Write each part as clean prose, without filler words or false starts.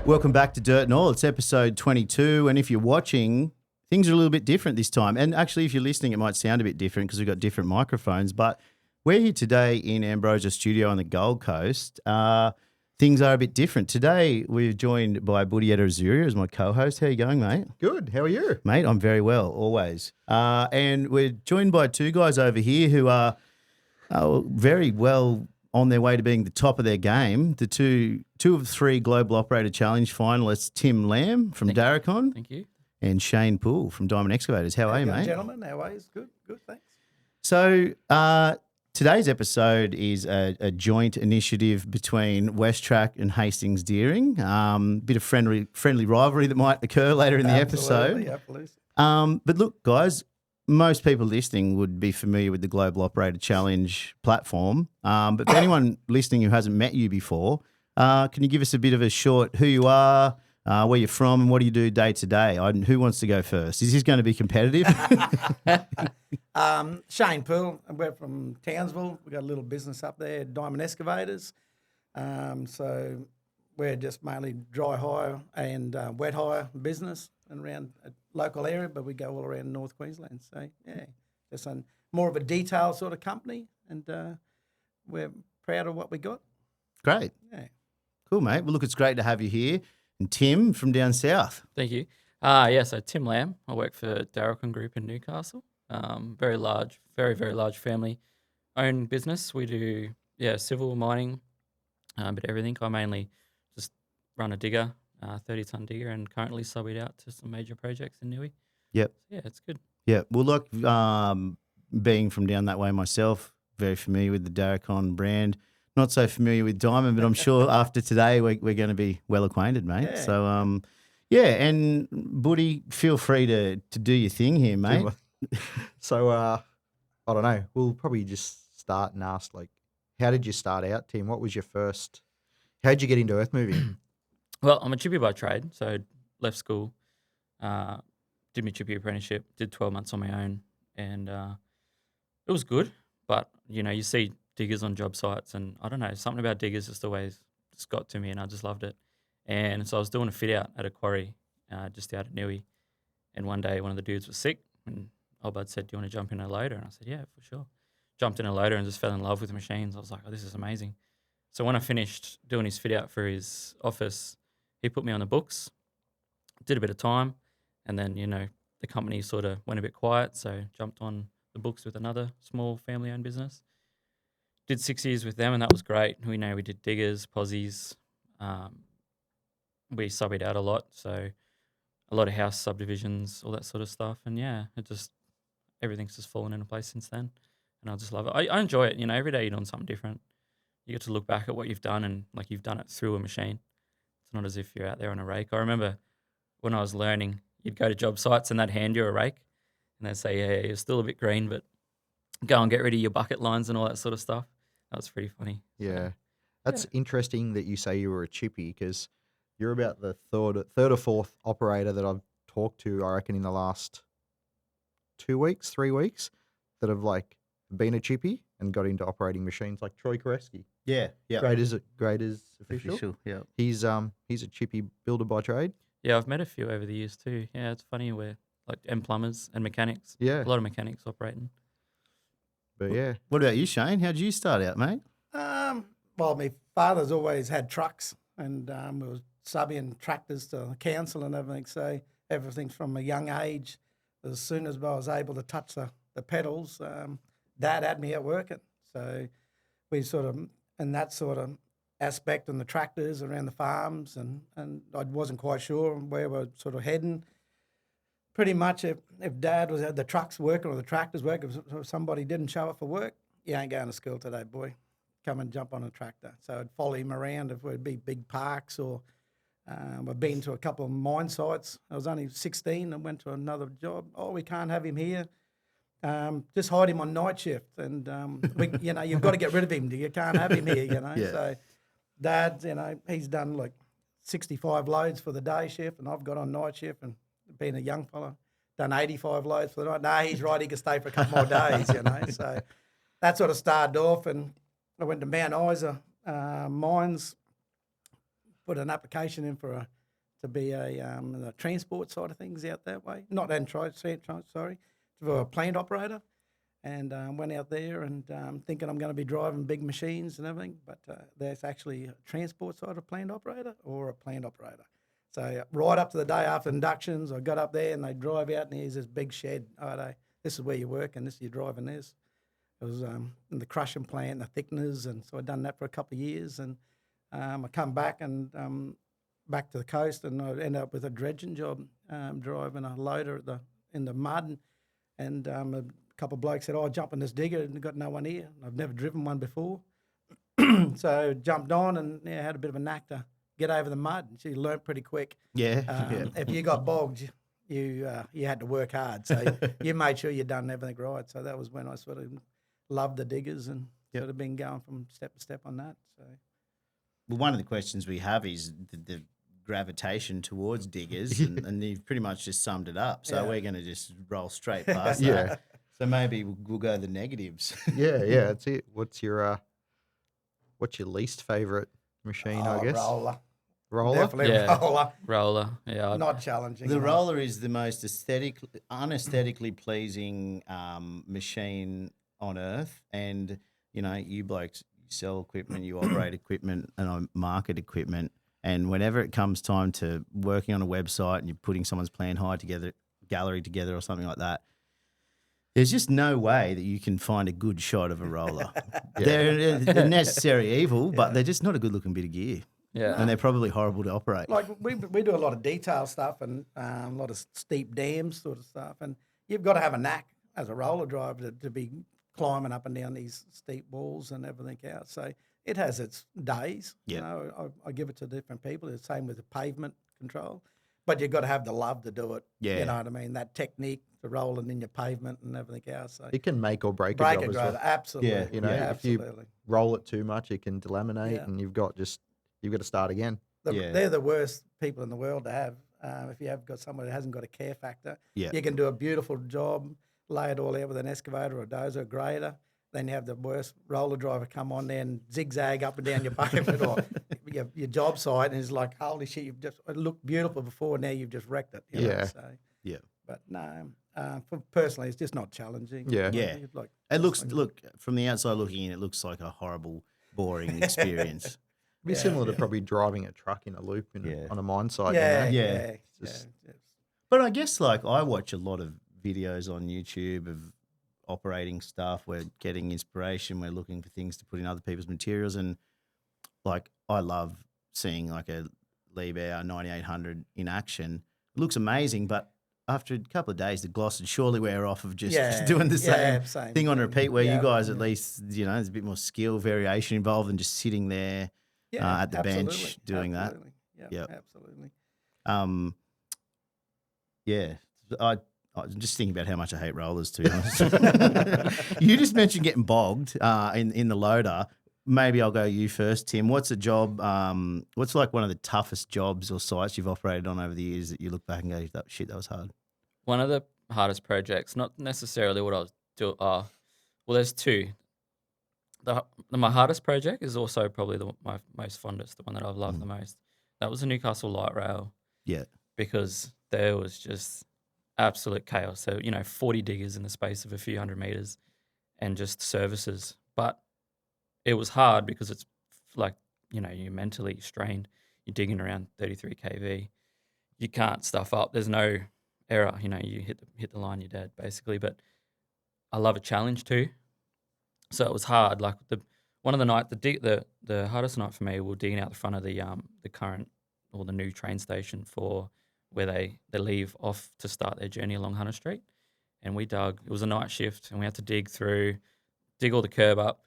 Welcome back to Dirt and All. It's episode 22, and if you're watching, things are a little bit different this time. And actually, if you're listening, it might sound a bit different because we've got different microphones. But we're here today in Ambrosia Studio on the Gold Coast. Things are a bit different. Today, we're joined by Budieta Azuria as my co-host. How are you going, mate? Good. How are you? Mate, I'm very well, always. And we're joined by two guys over here who are very well on their way to being the top of their game. The two of three Global Operator Challenge finalists, Tim Lamb from Daracon. Thank you. And Shane Poole from Diamond Excavators. How are you, mate? Gentlemen, how are you? Good, thanks. So today's episode is a joint initiative between WesTrac and Hastings Deering. Bit of friendly rivalry that might occur later in the episode. Absolutely. But look, guys, most people listening would be familiar with the Global Operator Challenge platform. But for anyone listening who hasn't met you before, can you give us a bit of a short who you are, where you're from, and what do you do day to day? Who wants to go first? Is this going to be competitive? Shane Poole. We're from Townsville. We've got a little business up there, Diamond Excavators. So we're just mainly dry hire and wet hire business and around a local area, but we go all around North Queensland. So, yeah, just more of a detail sort of company, and we're proud of what we got. Great. Yeah. Cool, mate. Well, look, it's great to have you here. And Tim from down south. Thank you. So Tim Lamb. I work for Daracon Group in Newcastle. Very large, very large family-owned business. We do, civil, mining, but everything. I mainly just run a digger, 30-ton digger, and currently sub it out to some major projects in Newey. Yep. Yeah, it's good. Yeah. Well, look, being from down that way myself, very familiar with the Daracon brand. Not so familiar with Diamond, but I'm sure after today we're going to be well acquainted, mate. Yeah. So, and Buddy, feel free to do your thing here, mate. So, I don't know. We'll probably just start and ask, how did you start out, Tim? What was your first? How did you get into earth moving? Well, I'm a chippy by trade, so left school, did my chippy apprenticeship, did 12 months on my own, and it was good. But you see diggers on job sites, and I don't know, something about diggers just always just got to me, and I just loved it. And so I was doing a fit out at a quarry just out at Newey, and one day one of the dudes was sick, and old bud said, "Do you want to jump in a loader?" And I said, "Yeah, for sure." Jumped in a loader and just fell in love with machines. I was like, "Oh, this is amazing." So when I finished doing his fit out for his office, he put me on the books, did a bit of time, and then the company sort of went a bit quiet, so jumped on the books with another small family-owned business. Did 6 years with them, and that was great. We did diggers, posies. We subbied out a lot, so a lot of house subdivisions, all that sort of stuff. And everything's just fallen into place since then, and I just love it. I enjoy it. Every day you're doing something different. You get to look back at what you've done, and you've done it through a machine. It's not as if you're out there on a rake. I remember when I was learning, you'd go to job sites and they'd hand you a rake, and they'd say, "Yeah, you're still a bit green, but go and get rid of your bucket lines and all that sort of stuff." That was pretty funny. Yeah. That's interesting that you say you were a chippy, because you're about the third or fourth operator that I've talked to, I reckon, in the last 3 weeks, that have been a chippy and got into operating machines, like Troy Koreski. Yeah. Graders official. Yeah. He's a chippy builder by trade. Yeah, I've met a few over the years too. Yeah, it's funny where and plumbers and mechanics. Yeah. A lot of mechanics operating. But yeah. What about you, Shane? How did you start out, mate? Well, my father's always had trucks, and we was subbing tractors to the council and everything. So everything from a young age, as soon as I was able to touch the pedals, Dad had me out working. So we sort of, in that sort of aspect, and the tractors around the farms, and I wasn't quite sure where we're sort of heading. Pretty much, if Dad was at the trucks working or the tractors working, if somebody didn't show up for work, you ain't going to school today, boy. Come and jump on a tractor. So I'd follow him around if we'd be big parks, or I've been to a couple of mine sites. I was only 16 and went to another job. "Oh, we can't have him here. Just hide him on night shift, and you've got to get rid of him. You can't have him here, Yeah. So Dad, he's done 65 loads for the day shift, and I've got on night shift, and being a young fella, done 85 loads for the night. No, he's right. He can stay for a couple more days, So that sort of started off, and I went to Mount Isa Mines, put an application in to be the transport side of things out that way. Not sorry, for a plant operator. And went out there and thinking I'm going to be driving big machines and everything, but there's actually a transport side of plant operator or a plant operator. So right up to the day after inductions, I got up there and they drive out and here's this big shed. This is where you work and this is your driving this. It was in the crushing plant, the thickeners, and so I'd done that for a couple of years. And I come back and back to the coast, and I ended up with a dredging job, driving a loader in the mud, and a couple of blokes said, "Oh, jump in this digger," and got no one here. I've never driven one before, so jumped on and had a bit of a knack to get over the mud. So you learnt pretty quick. Yeah. If you got bogged, you had to work hard. So you made sure you done everything right. So that was when I sort of loved the diggers and sort of been going from step to step on that. So, Well, one of the questions we have is the gravitation towards diggers, and you've pretty much just summed it up. So we're going to just roll straight past that. So maybe we'll go the negatives. Yeah, that's it. What's your least favourite machine? I guess roller. Definitely roller. Roller. Yeah. Not challenging. The roller is the most unaesthetically pleasing machine on earth, and you blokes sell equipment, you operate equipment, and I market equipment. And whenever it comes time to working on a website and you're putting someone's plan gallery together or something like that, there's just no way that you can find a good shot of a roller. They're a necessary evil, but they're just not a good-looking bit of gear. Yeah. And they're probably horrible to operate. Like we do a lot of detail stuff and a lot of steep dams sort of stuff, and you've got to have a knack as a roller driver to be climbing up and down these steep walls and everything else. So it has its days. Yeah. I give it to different people. It's the same with the pavement control. But you've got to have the love to do it. Yeah. You know what I mean? That technique to rolling in your pavement and everything else. So It can make or break a break job a as driver, well. absolutely. Yeah. If you absolutely. roll it too much, it can delaminate, and you've got to start again. They're the worst people in the world to have. If you have got someone that hasn't got a care factor, Yeah. you can do a beautiful job, lay it all out with an excavator or a dozer or grader. Then you have the worst roller driver come on there and zigzag up and down your pavement or your job site, and it's like, holy shit, it looked beautiful before, now you've just wrecked it. You know, so. Yeah. But no, personally, it's just not challenging. Yeah. Yeah. Like, Look, from the outside looking in, it looks like a horrible, boring experience. It'd be similar to probably driving a truck in a loop on a mine site. Yeah. But I guess I watch a lot of videos on YouTube of operating stuff. We're getting inspiration. We're looking for things to put in other people's materials, and I love seeing a Liebherr 9800 in action. It looks amazing, but after a couple of days, the gloss would surely wear off of just doing the same thing on repeat. Where you guys at least there's a bit more skill variation involved than just sitting there at the bench doing that. Yeah, absolutely. I'm just thinking about how much I hate rollers, to be honest. You just mentioned getting bogged in the loader. Maybe I'll go you first, Tim. What's a job? What's one of the toughest jobs or sites you've operated on over the years that you look back and go, that was hard? One of the hardest projects, not necessarily what I was doing. Well, there's two. My hardest project is also probably my most fondest, the one that I've loved the most. That was the Newcastle light rail. Yeah. Because there was just absolute chaos. So, 40 diggers in the space of a few hundred meters and just services. But it was hard because it's you're mentally strained. You're digging around 33 kV. You can't stuff up. There's no error. You hit the line, you're dead, basically. But I love a challenge too. So it was hard. The hardest night for me, we were digging out the front of the current or the new train station for where they leave off to start their journey along Hunter Street. And we dug. It was a night shift, and we had to dig all the curb up,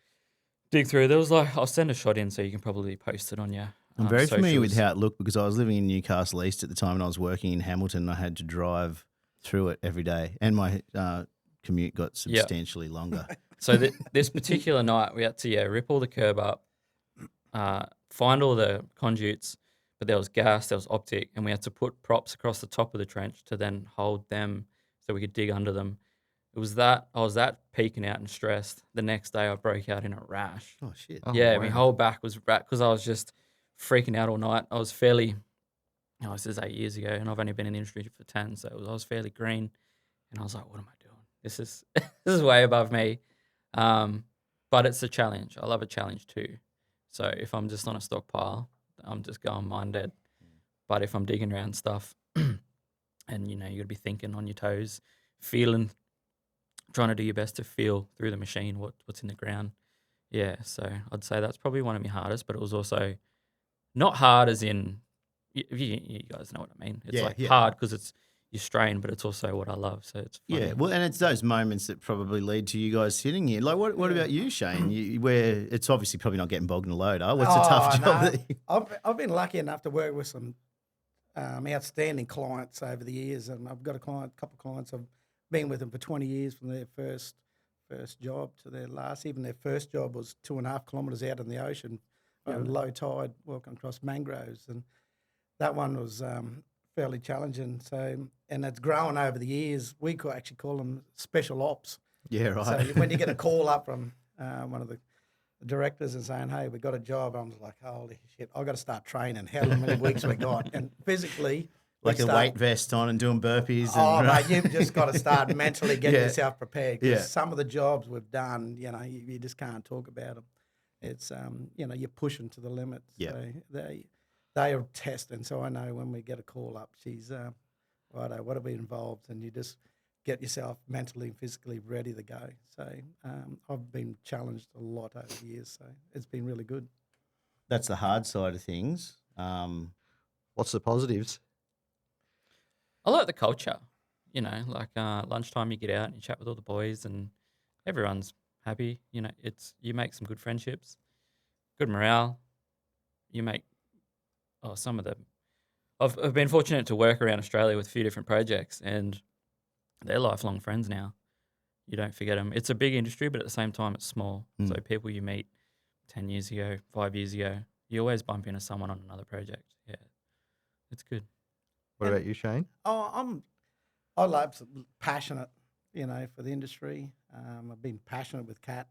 dig through. There was I'll send a shot in so you can probably post it on your I'm very familiar with socials. how it looked because I was living in Newcastle East at the time and I was working in Hamilton and I had to drive through it every day. And my commute got substantially longer. So this particular night, we had to rip all the curb up, find all the conduits, but there was gas, there was optic, and we had to put props across the top of the trench to then hold them so we could dig under them. It It was that I was that peaking out and stressed. The next day I broke out in a rash. Oh shit. Oh, Yeah, wow. my whole back was because I was just freaking out all night. I was fairly, this is 8 years ago, and I've only been in the industry for 10, so I was fairly green, and I was like, "What am I doing? This is this is way above me." But it's a challenge. I love a challenge too. So if I'm just on a stockpile, I'm just going mind dead. But if I'm digging around stuff, and you got to be thinking on your toes, feeling, trying to do your best to feel through the machine what's in the ground. Yeah, so I'd say that's probably one of my hardest, but it was also not hard as in, you guys know what I mean. It's Yeah, like yeah. hard because you strain, but it's also what I love, so it's funny. Yeah, well, and it's those moments that probably lead to you guys sitting here. Like, what about you, Shane? Where it's obviously probably not getting bogged in a loader. What's a tough job? No. That you... I've been lucky enough to work with some outstanding clients over the years, and I've got a couple of clients. I've been with them for 20 years from their first job to their last. Even their first job was 2.5 kilometres out in the ocean, low tide, walking across mangroves, and that one was fairly challenging. So, and it's grown over the years. We could actually call them special ops. Yeah, right. So when you get a call up from one of the directors and saying, "Hey, we got a job," I'm like, "Holy shit! I got to start training. How many weeks we got?" And physically, like a weight vest on and doing burpees. Oh, And, mate, you've just got to start mentally getting yourself prepared. 'Cause Yeah. some of the jobs we've done, you just can't talk about them. It's you're pushing to the limit. Yeah. So they are testing. So I know when we get a call up, she's righto, what are we involved? And you just get yourself mentally and physically ready to go. So I've been challenged a lot over the years. So it's been really good. That's the hard side of things. What's the positives? I like the culture, like lunchtime you get out and you chat with all the boys and everyone's happy. You make some good friendships, good morale. You make, I've been fortunate to work around Australia with a few different projects and they're lifelong friends now. You don't forget them. It's a big industry, but at the same time it's small. So people you meet 10 years ago, 5 years ago, you always bump into someone on another project. Yeah, it's good. What about you, Shane? I love passionate, for the industry. I've been passionate with Cat.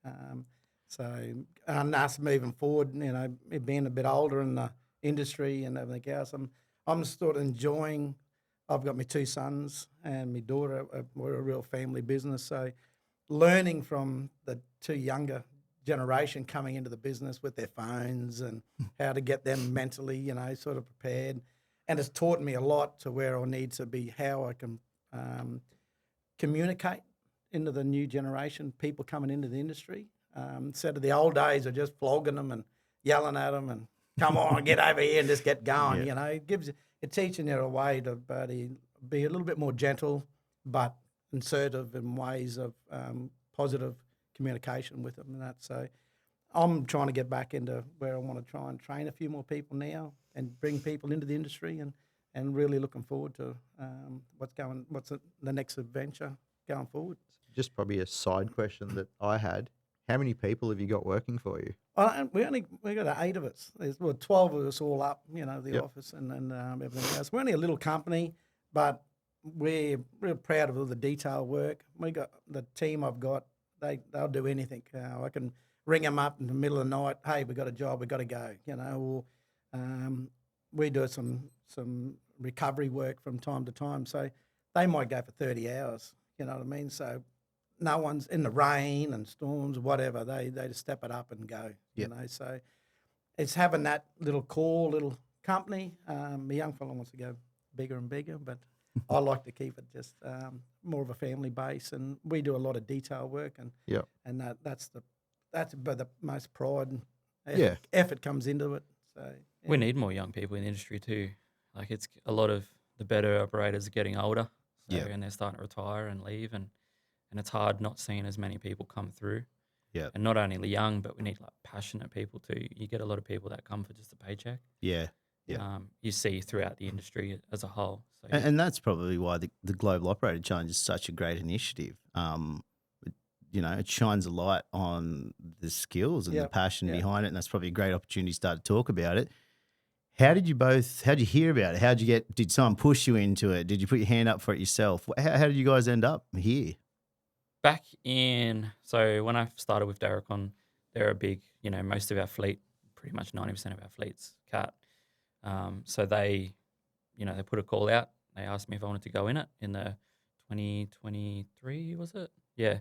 And us moving forward, being a bit older in the industry and everything else, I'm sort of enjoying. I've got my 2 sons and my daughter. We're a real family business, so learning from the 2 younger generation coming into the business with their phones and how to get them mentally, sort of prepared. And it's taught me a lot to where I need to be, how I can communicate into the new generation, people coming into the industry. Instead of the old days of just flogging them and yelling at them and come on, get over here and just get going. It's teaching you a way to be a little bit more gentle, but assertive in ways of positive communication with them and that. So I'm trying to get back into where I want to try and train a few more people now and bring people into the industry and really looking forward to what's the next adventure going forward. Just probably a side question that I had. How many people have you got working for you? We got 8 of us. There's 12 of us all up, the office and everything else. We're only a little company, but we're real proud of all the detail work. We got the team I've got. They'll do anything. I can ring them up in the middle of the night. Hey, we got a job. We got to go. Or we do some recovery work from time to time. So they might go for 30 hours. You know what I mean? So no one's in the rain and storms, whatever. They just step it up and go. Yep. So it's having that little company. My young fellow wants to go bigger and bigger, but I like to keep it just more of a family base, and we do a lot of detail work, and that's where the most pride and effort comes into it. So We need more young people in the industry too. Like it's a lot of the better operators are getting older, and they're starting to retire and leave, and it's hard not seeing as many people come through. Yeah, and not only the young, but we need like passionate people too. You get a lot of people that come for just a paycheck. Yeah. You see throughout the industry as a whole. So, And that's probably why the Global Operator Challenge is such a great initiative. It shines a light on the skills and the passion behind it, and that's probably a great opportunity to start to talk about it. How'd you hear about it? Did someone push you into it? Did you put your hand up for it yourself? How did you guys end up here? back in, so when I started with Daracon, they're a big, most of our fleet, pretty much 90% of our fleet's cat. So they, they put a call out. They asked me if I wanted to go in it in the 2023, was it? Yeah,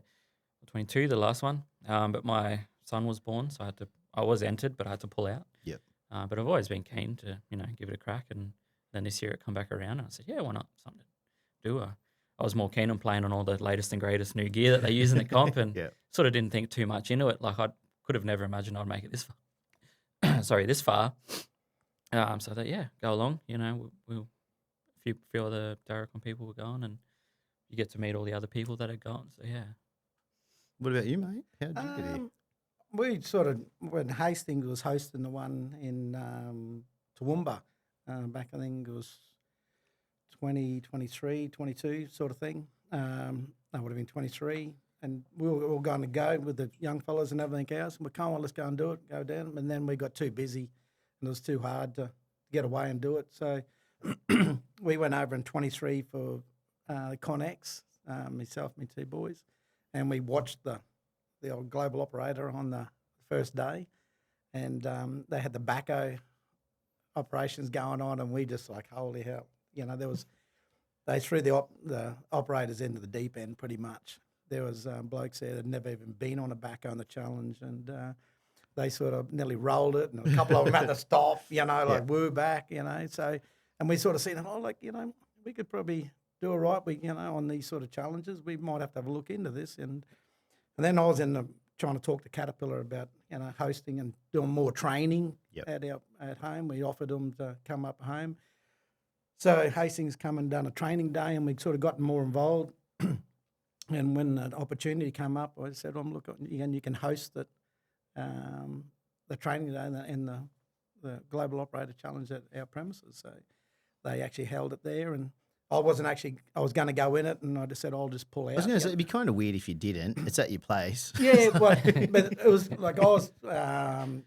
22, the last one. But my son was born, so I was entered, but I had to pull out. Yep. But I've always been keen to, give it a crack. And then this year it come back around, and I said, yeah, why not? Something to do. I was more keen on playing on all the latest and greatest new gear that they use in the comp, and sort of didn't think too much into it. Like I could have never imagined I'd make it this far. This far. So I thought, yeah, go along. We'll a few other Daracon people were going, and you get to meet all the other people that are going. So yeah. What about you, mate? How did you get here? We sort of, when Hastings was hosting the one in Toowoomba, back I think it was 2023, 22 sort of thing. That would have been 23. And we were all going to go with the young fellas and everything else. And we come on, let's go and do it, go down. And then we got too busy and it was too hard to get away and do it. So we went over in 23 for ConEx, myself, my two boys. And we watched the old global operator on the first day. And they had the backhoe operations going on. And we just like, holy hell. They threw the operators into the deep end pretty much. There was blokes there that had never even been on a backhoe on the challenge, and they sort of nearly rolled it, and a couple of them had to stop, woo back, So, and we sort of seen, we could probably do all right, on these sort of challenges. We might have to have a look into this, and then I was trying to talk to Caterpillar about hosting and doing more training at home. We offered them to come up home. So Hastings come and done a training day, and we sort of gotten more involved. And when an opportunity came up, I said, "I'm looking, you can host the training day in the Global Operator Challenge at our premises." So they actually held it there, and I was going to go in it, and I just said, "I'll just pull out." I was going to say, it'd be kind of weird if you didn't. It's at your place. Yeah, but it was like I was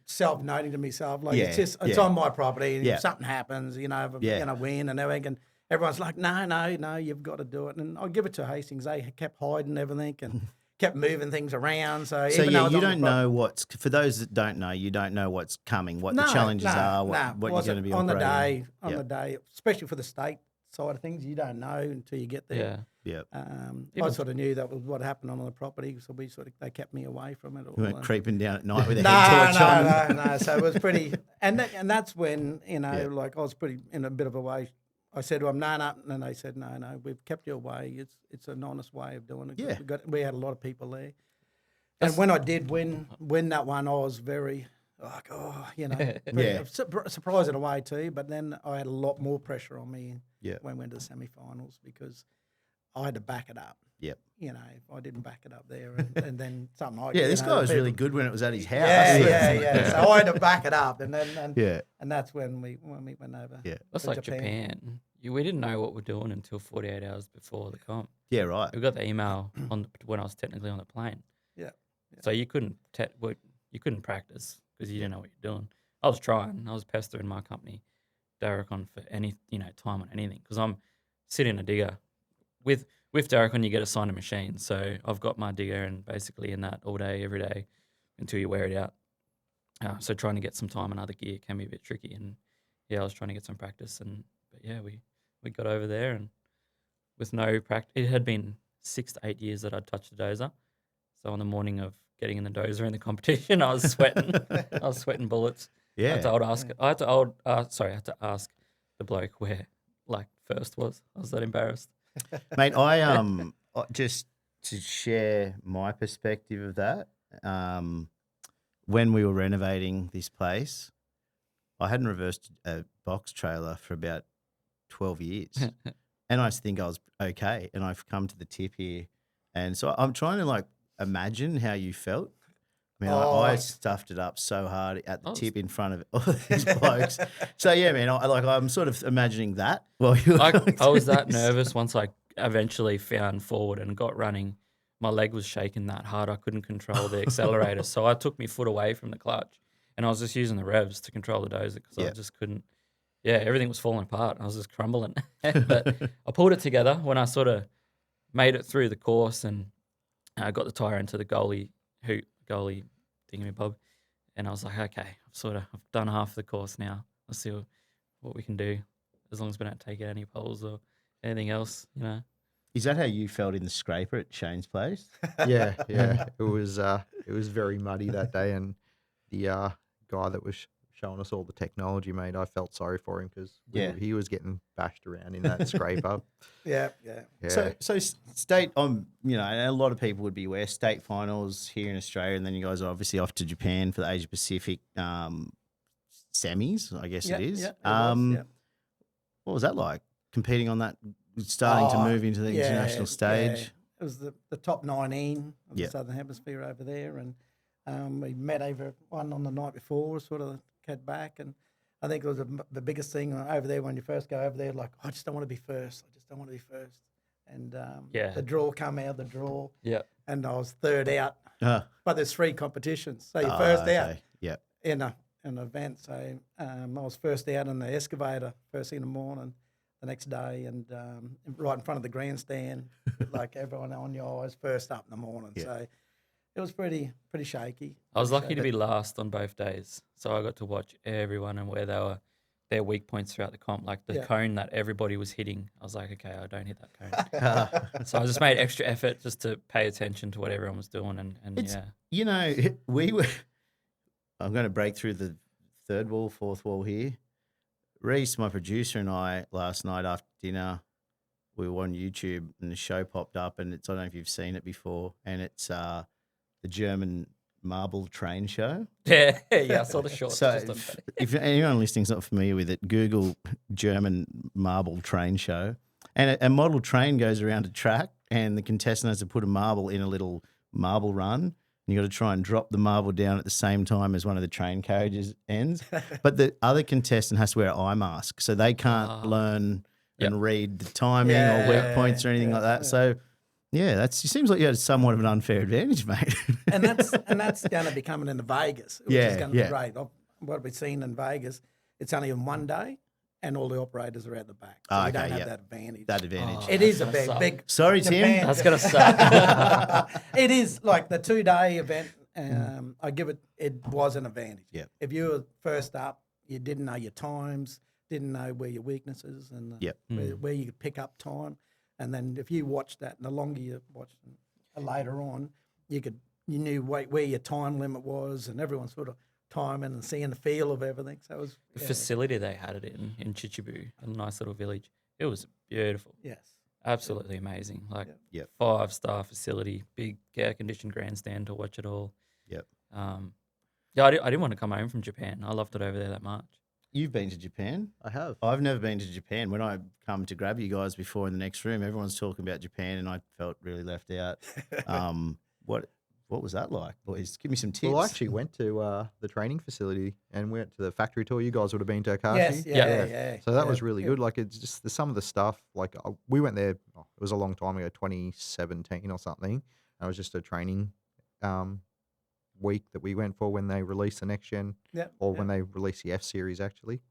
self-noting to myself, like it's on my property, and if something happens, if I'm going to win and everything, and everyone's like, no, you've got to do it. And I'll give it to Hastings. They kept hiding everything and kept moving things around. So even though you don't know for those that don't know, you don't know what's coming, what the challenges are, what you're going to be on operating. the day, especially for the state side of things, you don't know until you get there. Yeah. I sort of knew that was what happened on the property, so they kept me away from it all. You weren't creeping down at night with a head torch on. No. So it was pretty, and that's when like I was pretty in a bit of a way. I said to them, no, and they said, no, we've kept you away. It's an honest way of doing it. Yeah. We had a lot of people there, and when I did win that one, I was very like, surprised in a way too. But then I had a lot more pressure on me when we went to the semi-finals because I had to back it up. Yep. If I didn't back it up there, and then something like this guy was really good when it was at his house. Yeah. So I had to back it up, and that's when we went over. Yeah, that's like Japan. We didn't know what we're doing until 48 hours before the comp. Yeah, right. We got the email when I was technically on the plane. Yeah. So you couldn't practice because you didn't know what you're doing. I was trying. I was pestering my company, Daracon, for any time on anything because I'm sitting in a digger with Daracon. You get assigned a machine, so I've got my digger and basically in that all day, every day, until you wear it out. So trying to get some time on other gear can be a bit tricky, and I was trying to get some practice, but we got over there, and with no practice, it had been 6 to 8 years that I'd touched a dozer. So on the morning of getting in the dozer in the competition, I was sweating. I was sweating bullets. Yeah. I had to ask the bloke where first was. I was that embarrassed. Mate, I just to share my perspective of that, when we were renovating this place, I hadn't reversed a box trailer for about 12 years. And I just think I was okay. And I've come to the tip here. And so I'm trying to imagine how you felt. Man, I stuffed it up so hard at the tip in front of all these blokes. So yeah, man, I'm sort of imagining that. Well, I was that nervous once I eventually found forward and got running. My leg was shaking that hard I couldn't control the accelerator. So I took my foot away from the clutch and I was just using the revs to control the dozer because I just couldn't. Yeah, everything was falling apart. I was just crumbling. But I pulled it together when I sort of made it through the course and I got the tyre into the goalie thingamabob, and I was like, okay, I've done half the course now. Let's see what we can do, as long as we don't take out any poles or anything else, you know. Is that how you felt in the scraper at Shane's place? Yeah. It was very muddy that day, and the guy that was showing us all the technology, mate, I felt sorry for him because he was getting bashed around in that scraper. Yeah. So state, you know, and a lot of people would be aware, state finals here in Australia, and then you guys are obviously off to Japan for the Asia Pacific semis, I guess it is. What was that like, competing on that, starting to move into the international stage? Yeah. It was the top 19 of the Southern Hemisphere over there, and we met everyone on the night before, sort of head back, and I think it was the biggest thing over there when you first go over there, like, I just don't want to be first. And the draw come out, and I was third out. But there's 3 competitions, so you're first out in an event. So I was first out in the excavator first thing in the morning the next day, and right in front of the grandstand, like everyone on your eyes, first up in the morning. So it was pretty shaky. I was lucky to be last on both days, so I got to watch everyone and where their weak points throughout the comp, like the cone that everybody was hitting. I was like, okay, I don't hit that cone. So I just made extra effort just to pay attention to what everyone was doing, and you know, I'm going to break through the third wall, fourth wall here. Reese, my producer, and I last night after dinner, we were on YouTube and the show popped up, and I don't know if you've seen it before, and it's the German marble train show. Yeah, I saw the shorts. So if anyone listening's not familiar with it, Google German marble train show, and a model train goes around a track, and the contestant has to put a marble in a little marble run. You got to try and drop the marble down at the same time as one of the train carriages ends. But the other contestant has to wear an eye mask, so they can't learn and read the timing or weak points or anything like that. So, it seems like you had somewhat of an unfair advantage, mate. and that's going to be coming into Vegas, which is going to be great. What we've seen in Vegas, it's only in one day, and all the operators are at the back. So we don't have that advantage. It is a big. Sorry, Tim. That's going to suck. It is like the 2-day event. I give it was an advantage. Yeah. If you were first up, you didn't know your times, didn't know where your weaknesses and where you could pick up time. And then if you watched that, and the longer you watched later on, you knew where your time limit was, and everyone sort of timing and seeing the feel of everything. So it was the facility they had it in Chichibu, a nice little village. It was beautiful. Yes. Absolutely amazing. Like 5-star facility, big air-conditioned grandstand to watch it all. Yep. I didn't want to come home from Japan. I loved it over there that much. You've been to Japan? I have. I've never been to Japan. When I come to grab you guys before in the next room, everyone's talking about Japan, and I felt really left out. What was that like, boys? Give me some tips. Well, I actually went to the training facility and went to the factory tour. You guys would have been to Akashi. Yes, yeah. So that was really good. Like, it's just some of the stuff. Like, we went there. It was a long time ago, 2017 or something. And it was just a training week that we went for when they released the next gen, when they released the F series actually,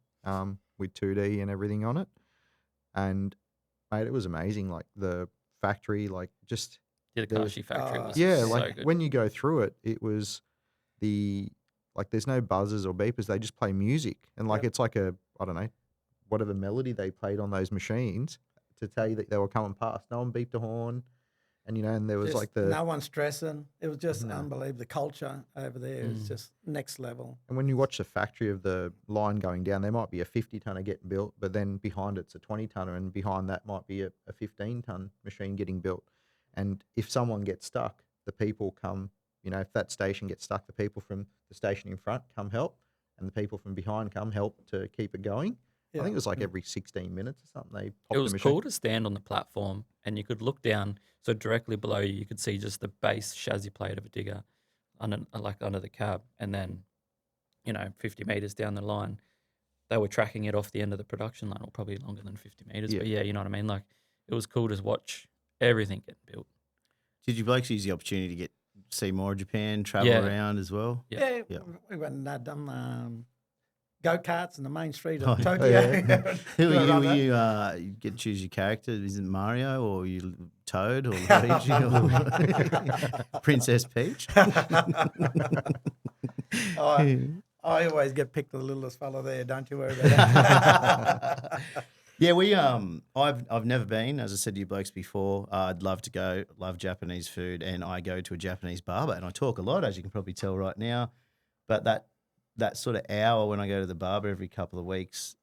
with 2D and everything on it. And mate, it was amazing. Like the factory, like just. The Akashi factory was so good. When you go through it, it was there's no buzzers or beepers. They just play music, and it's like I don't know, whatever melody they played on those machines to tell you that they were coming past. No one beeped a horn, and and there was no one stressing. It was just unbelievable. The culture over there is just next level. And when you watch the factory of the line going down, there might be a 50-tonner getting built, but then behind it's a 20-tonner, and behind that might be a 15-ton machine getting built. And if someone gets stuck, the people come, if that station gets stuck, the people from the station in front come help, and the people from behind come help to keep it going. Yeah. I think it was every 16 minutes or something. They popped it was cool to stand on the platform, and you could look down, so directly below you could see just the base chassis plate of a digger under the cab. And then, 50 metres down the line, they were tracking it off the end of the production line, or probably longer than 50 metres. Yeah. But yeah, you know what I mean? Like, it was cool to watch everything getting built. Did you blokes use the opportunity to see more of Japan, travel around as well? Yeah. We went and done go-karts in the main street Oh, of Tokyo. yeah. Who Go are run you? that. You get to choose your character. Is it Mario or you Toad or Luigi or Princess Peach? I always get picked the littlest fella there. Don't you worry about that. Yeah, I've never been, as I said to you blokes before. I'd love to go. Love Japanese food, and I go to a Japanese barber, and I talk a lot, as you can probably tell right now. But that sort of hour when I go to the barber every couple of weeks,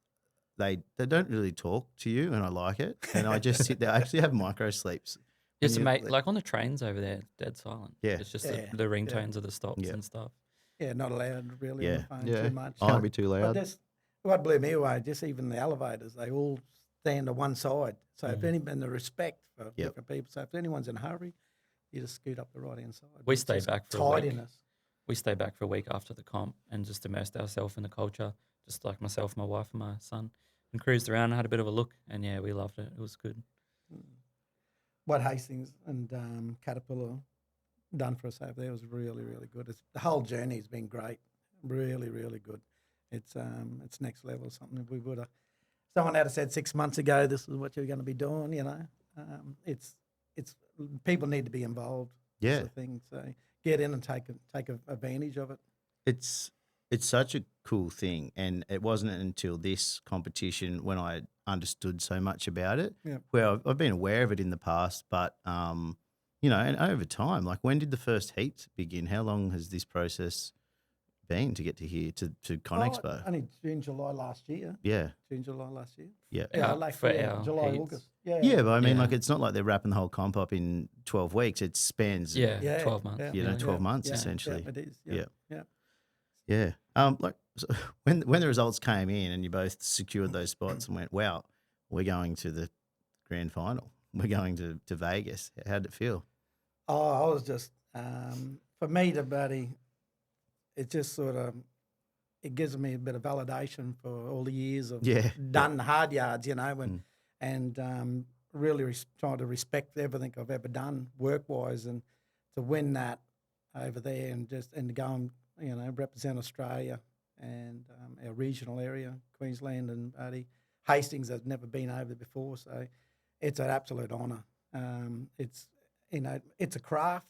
they don't really talk to you, and I like it. And I just sit there. I actually have micro sleeps. It's When you- amazing. Like on the trains over there, dead silent. Yeah. It's just Yeah, the ringtones of the stops Yeah. and stuff. Yeah, not allowed really on Yeah. the phone Yeah. too much. Can't be too But loud. just what blew me away, just even the elevators, they all stand to one side. So if Mm. any and the respect for Yep. different people. So if anyone's in a hurry, you just scoot up the right hand side. We It's stayed just back for a week. tidiness. We stayed back for a week after the comp and just immersed ourselves in the culture, just like myself, my wife, and my son, and cruised around and had a bit of a look. And yeah, we loved it. It was good. What Hastings and Caterpillar done for us over there was really, really good. The whole journey has been great, really, really good. It's next level. Something we would have. Someone had said 6 months ago, this is what you're going to be doing. You know, it's people need to be involved. Yeah. Sort of thing. So get in and take advantage of it. It's such a cool thing, and it wasn't until this competition when I understood so much about it. Yep. Where I've been aware of it in the past, but you know, and over time, like when did the first heats begin? How long has this process been to get to here to ConExpo? Only June, July last year. Yeah, June, July last year. yeah. Yeah, Our- like for yeah, our July, heats. August. Yeah. Yeah, but I mean, Yeah. like, it's not like they're wrapping the whole comp up in 12 weeks. It spans, Yeah, 12 months. yeah, you know, yeah. 12 months yeah, essentially. Yeah, it is. Yeah. Yeah. Yeah. Like so when the results came in and you both secured those spots and went, wow, we're going to the grand final. We're going to Vegas. How did it feel? Oh, I was just for me to buddy. It just sort of it gives me a bit of validation for all the years of Yeah. done hard yards, you know, and really trying to respect everything I've ever done work wise, and to win that over there and to go and you know represent Australia and our regional area, Queensland and Hastings. I've never been over there before, so it's an absolute honour. It's you know it's a craft,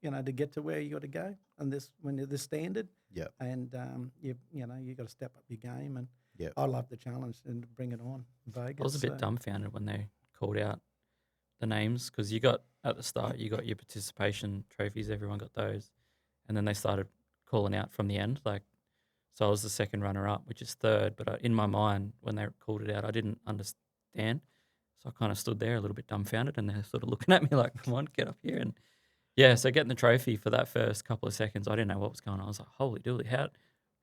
you know, to get to where you got to go, and when you're this standard. Yep. And you know you got to step up your game, and Yep. I love the challenge and bring it on Vegas. I was a bit dumbfounded when they called out the names because you got at the start you got your participation trophies, everyone got those, and then they started calling out from the end. Like, so I was the second runner up, which is third. But in my mind, when they called it out, I didn't understand, so I kind of stood there a little bit dumbfounded, and they're sort of looking at me like, "Come on, get up here!" And yeah, so getting the trophy for that first couple of seconds, I didn't know what was going on. I was like, "Holy dooly, how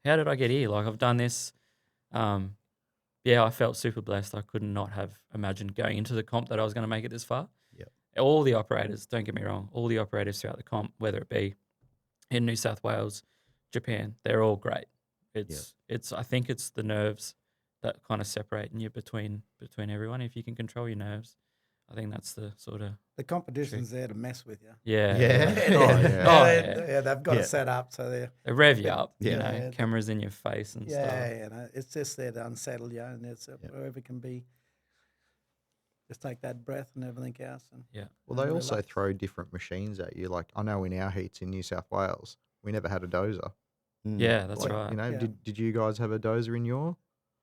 did I get here? Like, I've done this." Yeah, I felt super blessed. I could not have imagined going into the comp that I was going to make it this far. Yep. All the operators, don't get me wrong, all the operators throughout the comp, whether it be in New South Wales, Japan, they're all great. It's I think it's the nerves that kind of separate you between everyone. If you can control your nerves, I think that's the sort of The competition's there to mess with you. yeah. Yeah. Yeah, they've got Yeah. it set up so They rev you up, Yeah. you know, Yeah. cameras in your face and stuff. yeah, you know, it's just there to unsettle you, and it's wherever it can be. Just take that breath and everything else. And Yeah. Well, they relax. also throw different machines at you. Like I know in our heats in New South Wales, we never had a dozer. Mm. Yeah, that's Like, right. You know, Yeah. did you guys have a dozer in your?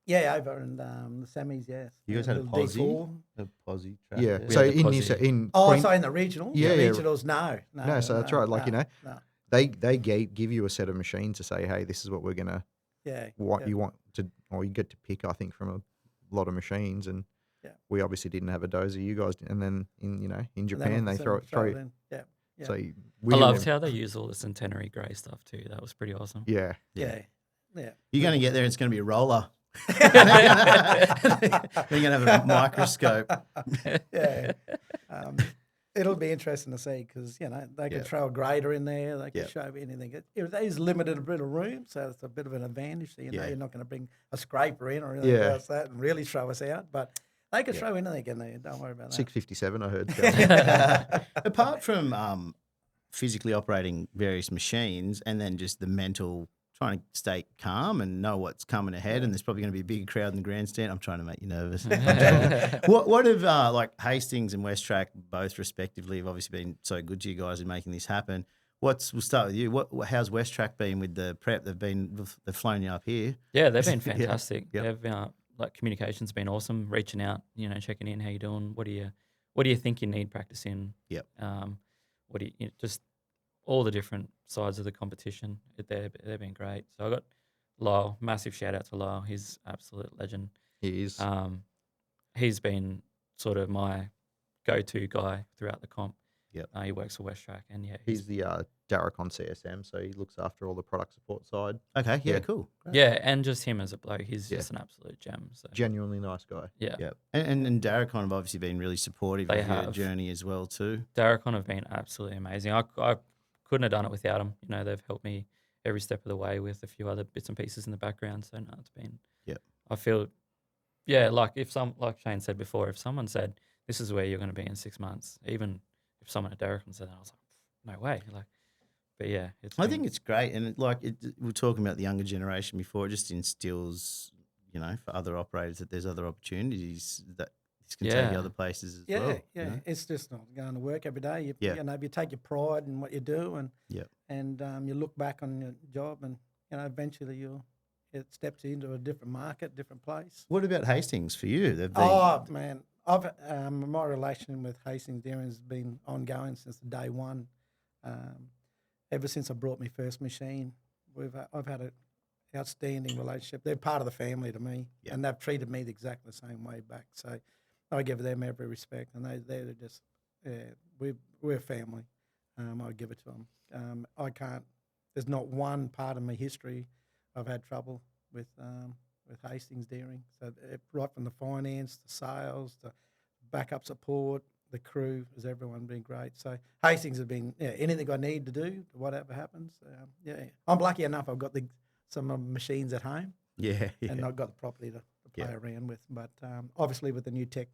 Yeah, over in the semis, yes. You guys had a little posse? D4. A posi track. Yeah. We So had the in posse. in Oh, Queen- sorry, in the regional? Yeah, the yeah. regionals, no. So that's right. Like, you know, no. they give you a set of machines to say, hey, this is what we're gonna Yeah. what you want to, or you get to pick. I think from a lot of machines, and Yeah. we obviously didn't have a dozer. You guys did, and then in And then Japan they throw it in. Yeah. Yeah. So I loved how they use all the centenary grey stuff too. That was pretty awesome. yeah. Yeah. You're going to get there, it's going to be a roller. They're going to have a microscope. Yeah. It'll be interesting to see because, you know, they can Yeah. throw a grader in there. They can Yeah. show anything. It is limited a bit of room, so it's a bit of an advantage. So, you know, Yeah. you're not going to bring a scraper in or anything Yeah. else that and really throw us out. But they can throw anything in there. Don't worry about that. 657, I heard. Apart from physically operating various machines and then just the mental trying to stay calm and know what's coming ahead, and there's probably going to be a bigger crowd in the grandstand. I'm trying to make you nervous. What have like Hastings and WesTrac both respectively have obviously been so good to you guys in making this happen? We'll start with you. How's WesTrac been with the prep? They've flown you up here. Yeah, they've been fantastic. Yep. They've like communication's been awesome. Reaching out, checking in, how you doing? What do you think you need practice in? Yep. What do you just all the different sides of the competition? They've been great. So I got Lyle. Massive shout out to Lyle. He's absolute legend. He is. He's been sort of my go-to guy throughout the comp. Yep. He works for WesTrac, and He's the Daracon CSM, so he looks after all the product support side. Okay, yeah, cool. Great. yeah, and just him as a bloke, he's just an absolute gem. So Genuinely nice guy. yeah. Yeah, and Daracon have obviously been really supportive They of your have. journey as well too. Daracon have been absolutely amazing. I couldn't have done it without them. They've helped me every step of the way with a few other bits and pieces in the background. So no, it's been. Yep. I feel, like like Shane said before, if someone said this is where you're going to be in 6 months, even if someone at Daracon said that, I was like, no way. But yeah, I think it's great, and we're talking about the younger generation before. It just instills, for other operators that there's other opportunities that this can take you other places as well. Yeah, it's just not going to work every day. You, Yeah. if you take your pride in what you do, and Yeah. and you look back on your job, and eventually it steps into a different market, different place. What about Hastings for you? They've been, Oh man, I've my relation with Hastings Deering has been ongoing since day one. Ever since I brought my first machine, I've had an outstanding relationship. They're part of the family to me, and they've treated me exactly the same way back. So I give them every respect, and they're just we're family. I give it to them. I can't. There's not one part of my history I've had trouble with Hastings Deering. So right from the finance, the sales, the backup support, the crew, has everyone been great. So Hastings has been anything I need to do, whatever happens. I'm lucky enough. I've got some machines at home, and I've got the property to play around with. But obviously, with the new tech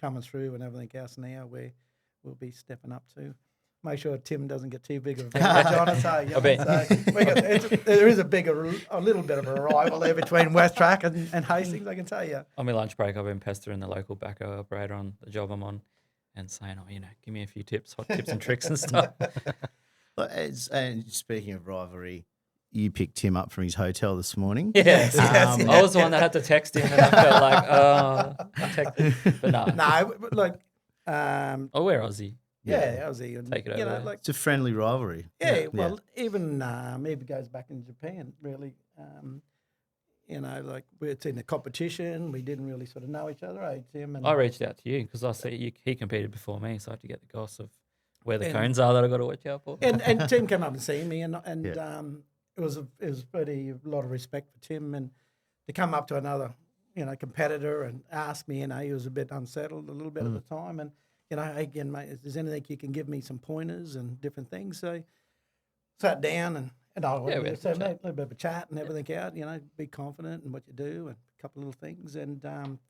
coming through and everything else now, we'll be stepping up to. Make sure Tim doesn't get too big of a advantage on us. There is a little bit of a rival there between WesTrac and Hastings, I can tell you. On my lunch break, I've been pestering the local backhoe operator on the job I'm on and saying, give me a few hot tips and tricks and stuff. And speaking of rivalry, you picked Tim up from his hotel this morning. Yes. I was the one that had to text him, and I felt like, but no. No, like... we're Aussie. Yeah, Aussie. And, take it over. It's a friendly rivalry. Yeah, well, even it goes back in Japan, really. It's in a competition. We didn't really sort of know each other, Tim? And I reached out to you because I see he competed before me, so I have to get the goss of where the cones are that I got to watch out for. And Tim came up and see me, and it was pretty a lot of respect for Tim, and to come up to another competitor and ask me, he was a bit unsettled a little bit at the time, and hey, again, mate, is there anything you can give me some pointers and different things? So sat down and I we had a little bit of a chat and everything out, be confident in what you do and a couple of little things. And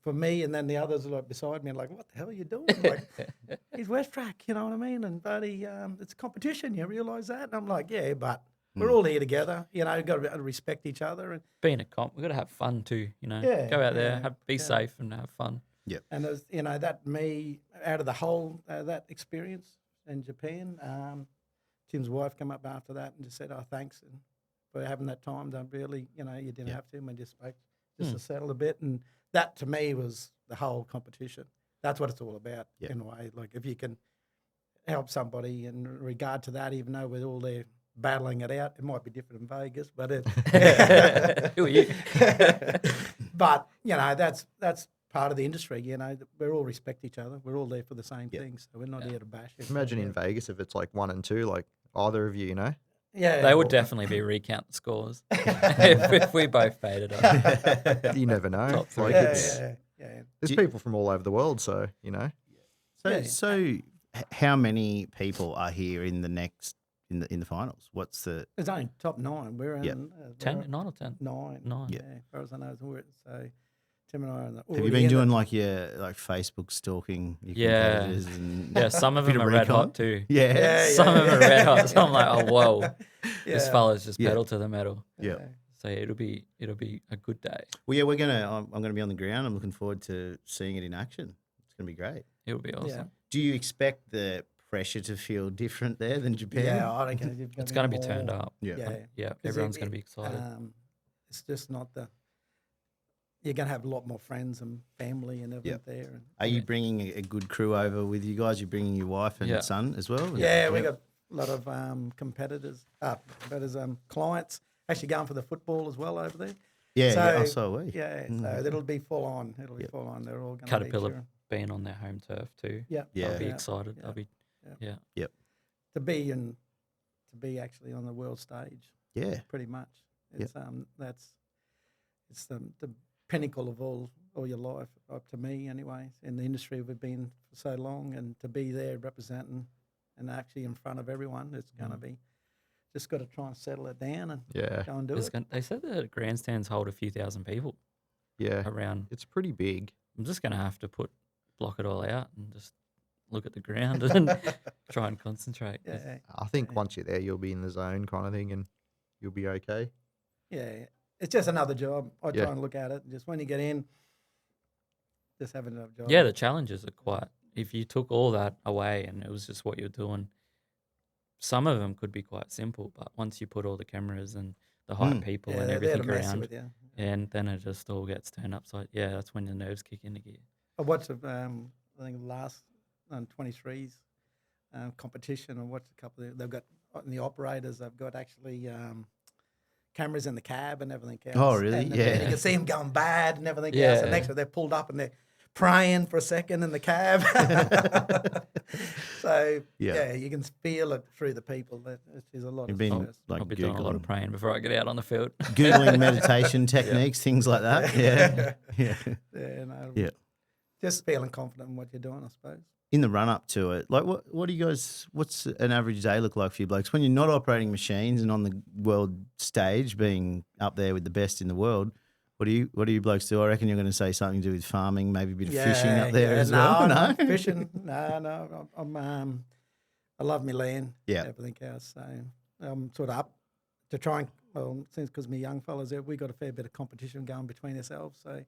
for me, and then the others are beside me, like, what the hell are you doing? Like, he's WesTrac, you know what I mean? And buddy, it's a competition, you realise that? And I'm like, yeah, but we're all here together, you've got to respect each other. And being a comp, we've got to have fun too, go out there, be safe and have fun. Yeah, and there's, that me out of the whole that experience in Japan, Tim's wife came up after that and just said, "Oh, thanks and for having that time. Don't really, you didn't have to." And just spoke just to settle a bit, and that to me was the whole competition. That's what it's all about in a way. Like if you can help somebody in regard to that, even though we're all there battling it out, it might be different in Vegas, but Who are you? but that's part of the industry, we all respect each other. We're all there for the same things, so we're not here to bash it. Imagine in Vegas if it's like 1 and 2, like either of you, Yeah, they would definitely be recount the scores if we both faded up. You never know. Top three. Like yeah. there's people from all over the world, so So how many people are here in the next in the finals? What's the? There's only top 9. We're in 10, 9 or 10? 9. 9. Yeah, as far as I know, so Tim and I are Have you been doing like your Facebook stalking? Your competitors and some of bit them of are red recon? hot too. Yeah. Some of them are red hot. So I'm like, oh whoa, this fella's just pedal to the metal. Yeah. So yeah, it'll be a good day. Well, yeah, I'm gonna be on the ground. I'm looking forward to seeing it in action. It's gonna be great. It will be awesome. Yeah. Do you expect the pressure to feel different there than Japan? Yeah, I reckon It's going to be turned up. Yeah. Yeah, 'Cause everyone's going to be excited. It's just not you're going to have a lot more friends and family and everything there. And, Are you bringing a good crew over with you guys? You're bringing your wife and son as well? yeah, we got a lot of clients actually going for the football as well over there. Yeah, So, so are we. Yeah, so it'll be full on. It'll be full on. They're all going to Caterpillar being on their home turf too. Yeah, They'll be Yeah. excited. Yeah. They'll be to be actually on the world stage. Yeah. Pretty much. It's it's the pinnacle of all your life, up to me anyway. In the industry we've been for so long, and to be there representing and actually in front of everyone, it's going to be just got to try and settle it down and go and do it. They said the grandstands hold a few thousand people around. It's pretty big. I'm just going to have to block it all out and just look at the ground and try and concentrate. Yeah, I think once you're there, you'll be in the zone kind of thing, and you'll be okay. yeah. It's just another job. I Yeah. try and look at it. Just when you get in, just have another job. Yeah, the challenges are quite. If you took all that away and it was just what you're doing, some of them could be quite simple. But once you put all the cameras and the hype people and they're there to everything mess around, with you. and then it just all gets turned upside. Yeah, that's when the nerves kick into gear. I watched I think last 23's competition. I watched a couple. They've got in the operators. They've got actually cameras in the cab and everything else. Oh, really? And Yeah. you can see them going bad and everything Yeah. else. And next, they're pulled up and they're praying for a second in the cab. So Yeah. you can feel it through the people. That there's a lot You've of been stress. like I'll be doing a lot of Googling, praying before I get out on the field. Googling meditation techniques, things like that. Yeah. Yeah. Yeah. Just feeling confident in what you're doing, I suppose. In the run up to it, like what do you guys? What's an average day look like for you blokes when you're not operating machines and on the world stage, being up there with the best in the world? What do you blokes do? I reckon you're going to say something to do with farming, maybe a bit of fishing up there as well. No, fishing. No. I love my land. Yeah. Everything else. So I'm sort of up to try and since because my young fellas there, we got a fair bit of competition going between ourselves. So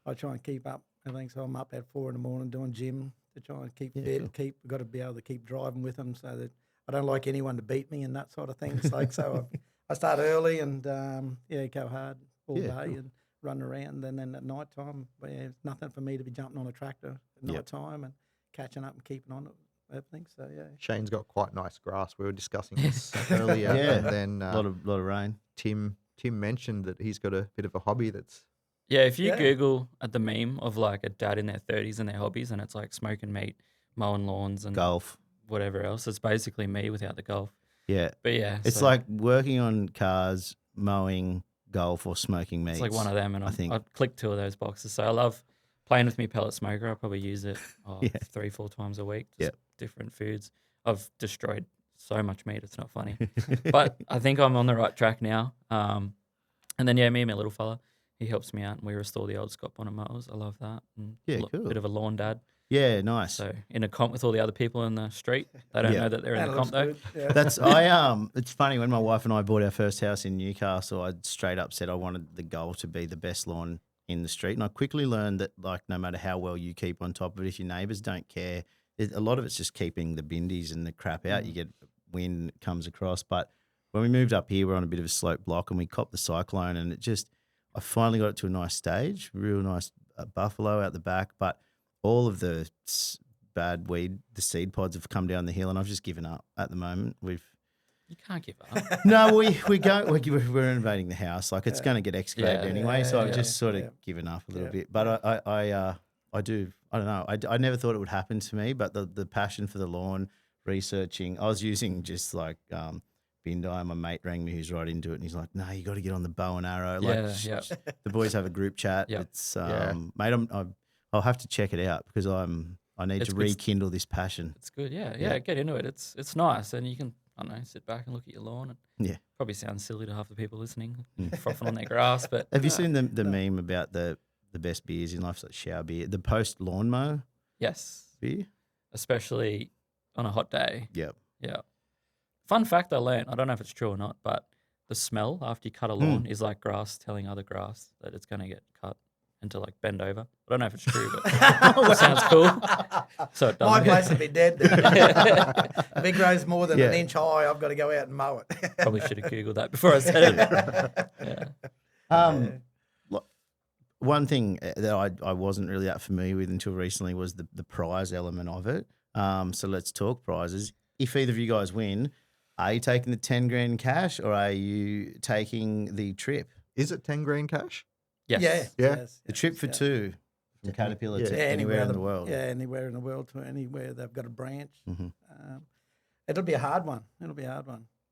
I try and keep up everything. So I'm up at 4 a.m. doing gym to try and keep fit. Cool. We've got to be able to keep driving with them so that I don't like anyone to beat me and that sort of things. So I start early and go hard all day and run around. And then at night time, it's nothing for me to be jumping on a tractor at night time and catching up and keeping on it. Everything. So Shane's got quite nice grass. We were discussing this earlier, and then a lot of rain. Tim mentioned that he's got a bit of a hobby that's Yeah, if you Google at the meme of like a dad in their 30s and their hobbies, and it's like smoking meat, mowing lawns, and Golf. whatever else, it's basically me without the golf. Yeah. But yeah, It's like working on cars, mowing, golf, or smoking meats. it's like one of them, and I think. I've clicked 2 of those boxes. So I love playing with me pellet smoker. I probably use it 3-4 times a week. Just different foods. I've destroyed so much meat, it's not funny. But I think I'm on the right track now. And then me and my little fella, he helps me out, and we restore the old Scott Bonnet mowers. I love that. And cool. Bit of a lawn dad. Yeah, nice. So in a comp with all the other people in the street, they don't know that they're in the comp though. That's it's funny, when my wife and I bought our first house in Newcastle, I straight up said I wanted the goal to be the best lawn in the street. And I quickly learned that, like, no matter how well you keep on top of it, if your neighbours don't care, a lot of it's just keeping the bindies and the crap out. You get wind comes across. But when we moved up here, we're on a bit of a slope block, and we copped the cyclone, and I finally got it to a nice stage, real nice buffalo out the back, but all of the bad weed, the seed pods have come down the hill, and I've just given up at the moment. You can't give up. No, we're renovating the house. Like, it's going to get excavated anyway, so I've just sort of given up a little bit. But I don't know. I never thought it would happen to me, but the passion for the lawn, researching, I was using just like bin dye. My mate rang me who's right into it, and he's like, "No, you got to get on the bow and arrow." Like, the boys have a group chat. Yep. It's mate, I'll have to check it out because I need It's to good rekindle this passion. It's good, yeah. Get into it. It's nice, and you can, I don't know, sit back and look at your lawn. And probably sounds silly to half the people listening, frothing on their grass. But have you seen the meme about the best beers in life, like shower beer, the post lawn mow yes, beer? especially on a hot day. Yep. Yeah. Fun fact I learned, I don't know if it's true or not, but the smell after you cut a lawn is like grass telling other grass that it's going to get cut and to like bend over. I don't know if it's true, but it sounds cool. So it My doesn't. place would be dead then. If it grows more than an inch high, I've got to go out and mow it. Probably should have Googled that before I said it. Yeah. One thing that I wasn't really that familiar with until recently was the prize element of it. So let's talk prizes. If either of you guys win, are you taking the 10 grand cash or are you taking the trip? Is it 10 grand cash? Yes. Yeah. Yes, The trip for two from Caterpillar to anywhere in the world. Yeah, anywhere in the world to anywhere they've got a branch. Mhm. It'll be a hard one.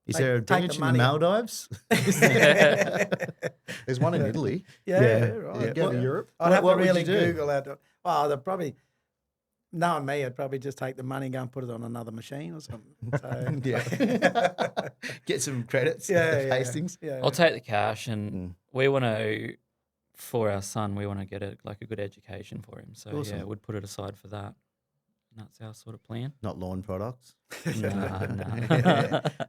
Is Take- there a take the branch in the money. Maldives? There's one in Italy. Yeah, Yeah. right. You go to Europe. I'd have What to would really you do? Google that. Well, they'll probably, knowing me, I'd probably just take the money and go and put it on another machine or something. So, Yeah. Get some credits at Hastings. Yeah. I'll take the cash, and we want to, for our son, we want to get a good education for him. So Awesome. yeah, we'd put it aside for that. And that's our sort of plan. Not lawn products. Nah.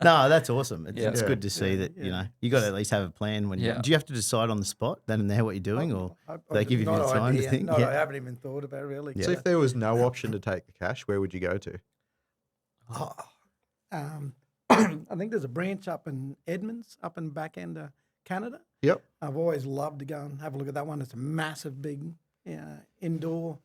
No, that's awesome. It's, Yeah. it's good to see that, you know, you got to at least have a plan when you, Yeah. do you have to decide on the spot then and there what you're doing or they give you a Not bit of time to idea. think? No, Yeah. I haven't even thought about it really. So if there was no option to take the cash, where would you go to? Oh, I think there's a branch up in Edmonds, up in back end of Canada. Yep. I've always loved to go and have a look at that one. It's a massive, big indoor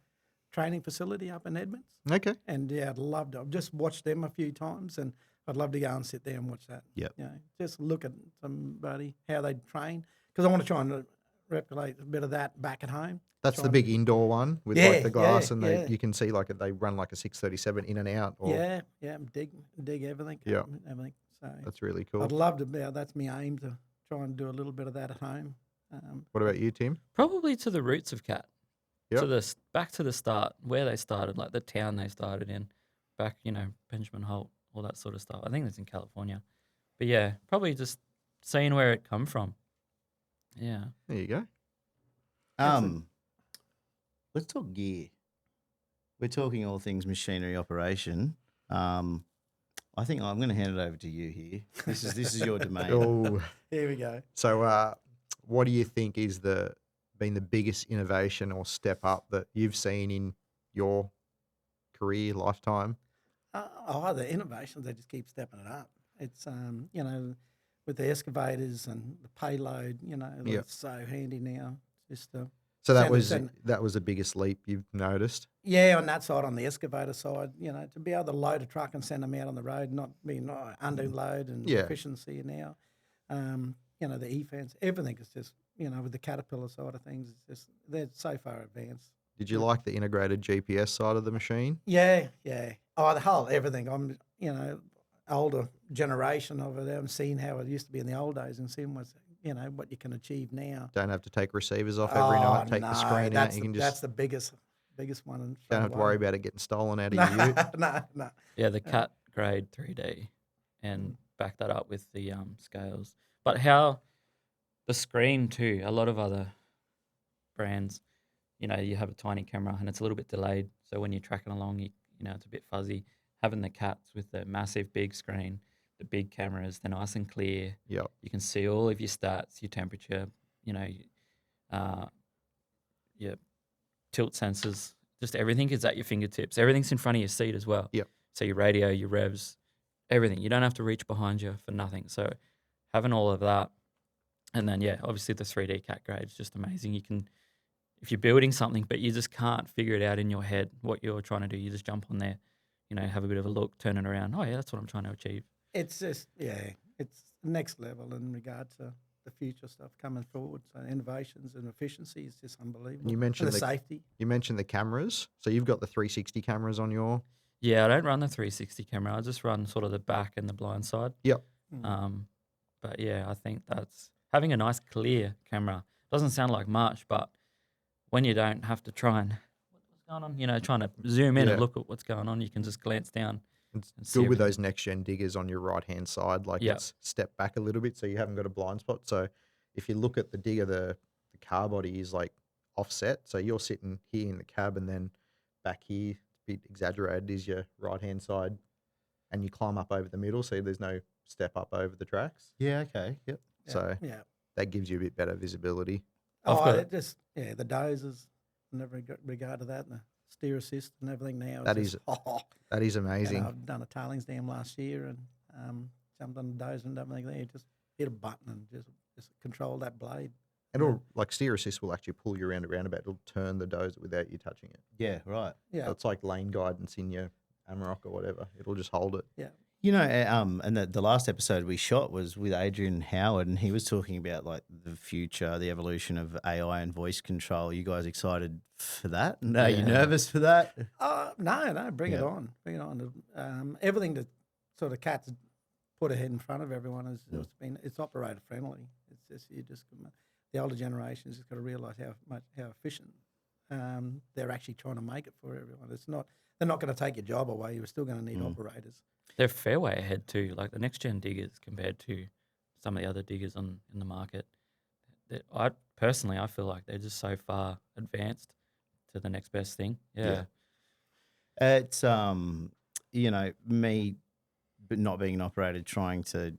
training facility up in Edmonds. Okay. And yeah, I'd love to. I've just watched them a few times, and I'd love to go and sit there and watch that. Yep. You know, just look at somebody how they train, because I want to try and replicate a bit of that back at home. That's the Trying- big indoor one with Yeah, like the glass yeah, and yeah. you can see like they run like a 637 in and out. Or, Yeah, dig everything. Yeah. everything. So That's really cool. I'd love to be. That's my aim, to try and do a little bit of that at home. What about you, Tim? Probably to the roots of Cat. Yep. To the back to the start, where they started, like the town they started in, back, Benjamin Holt, all that sort of stuff. I think it's in California. But yeah, probably just seeing where it come from. Yeah. There you go. Let's talk gear. We're talking all things machinery operation. I think I'm going to hand it over to you here. This is your domain. Oh, Here we go. so what do you think is been the biggest innovation or step up that you've seen in your career lifetime? The innovations, they just keep stepping it up. It's, with the excavators and the payload, Yep. it's so handy now. Just So that Send it, was send the biggest leap you've noticed. yeah, on that side, on the excavator side, to be able to load a truck and send them out on the road, not being under load and Yeah. efficiency now. The e-fence, everything is just, with the Caterpillar side of things, it's just, they're so far advanced. Did you like the integrated GPS side of the machine? Yeah. Oh, the whole everything. I'm, older generation of it. I'm seeing how it used to be in the old days and seeing what you can achieve now. Don't have to take receivers off every night, take the no, screen out. that's You the- can That's just the biggest one. And don't have to worry about it getting stolen out of your ute. No. Yeah, the Cat grade 3D and back that up with the scales. But how the screen too, a lot of other brands, you have a tiny camera and it's a little bit delayed. So when you're tracking along, it's a bit fuzzy. Having the Cats with the massive big screen, the big cameras, they're nice and clear. Yep. You can see all of your stats, your temperature, your tilt sensors, just everything is at your fingertips. Everything's in front of your seat as well. Yep. So your radio, your revs, everything. You don't have to reach behind you for nothing. So having all of that, and then obviously the 3D Cat grade is just amazing. You can, if you're building something but you just can't figure it out in your head what you're trying to do, you just jump on there, have a bit of a look, turn it around. Oh yeah, that's what I'm trying to achieve. It's just, it's next level in regard to the future stuff coming forward. So innovations and efficiency is just unbelievable. You mentioned and the the- safety. You mentioned the cameras. So you've got the 360 cameras on your. Yeah, I don't run the 360 camera. I just run sort of the back and the blind side. Yep. But yeah, I think that's having a nice clear camera. Doesn't sound like much, but when you don't have to try and what's going on, trying to zoom in Yeah. and look at what's going on, you can just glance down. It's and see good with everything. those next gen diggers on your right hand side. Like Yep. it's stepped back a little bit, so you haven't got a blind spot. So if you look at the digger, the car body is like offset. So you're sitting here in the cab, and then back here, a bit exaggerated, is your right hand side, and you climb up over the middle, so there's no step up over the tracks. Yeah, okay. Yep. So yeah. that gives you a bit better visibility. I've Oh, got- it just the dozers, never regard to that, and the steer assist and everything now. That It's is just, That is and amazing. I've done a tailings dam last year and jumped on the dozer and everything there. Just hit a button and just control that blade. And it'll, like steer assist will actually pull you around a roundabout. It'll turn the dozer without you touching it. Yeah, right. Yeah, So it's like lane guidance in your Amarok or whatever. It'll just hold it. yeah. You know, and the last episode we shot was with Adrian Howard, and he was talking about like the future, the evolution of AI and voice control. You guys excited for that? No, you nervous for that? No, bring it Yeah. on. Bring it on. Everything that sort of Cat's put ahead in front of everyone it's operator friendly. It's just the older generation's just got to realise how efficient they're actually trying to make it for everyone. They're not going to take your job away. You're still going to need operators. They're a fair way ahead too, like the next gen diggers compared to some of the other diggers in the market. I feel like they're just so far advanced to the next best thing. Yeah. It's you know, me, but not being an operator, trying to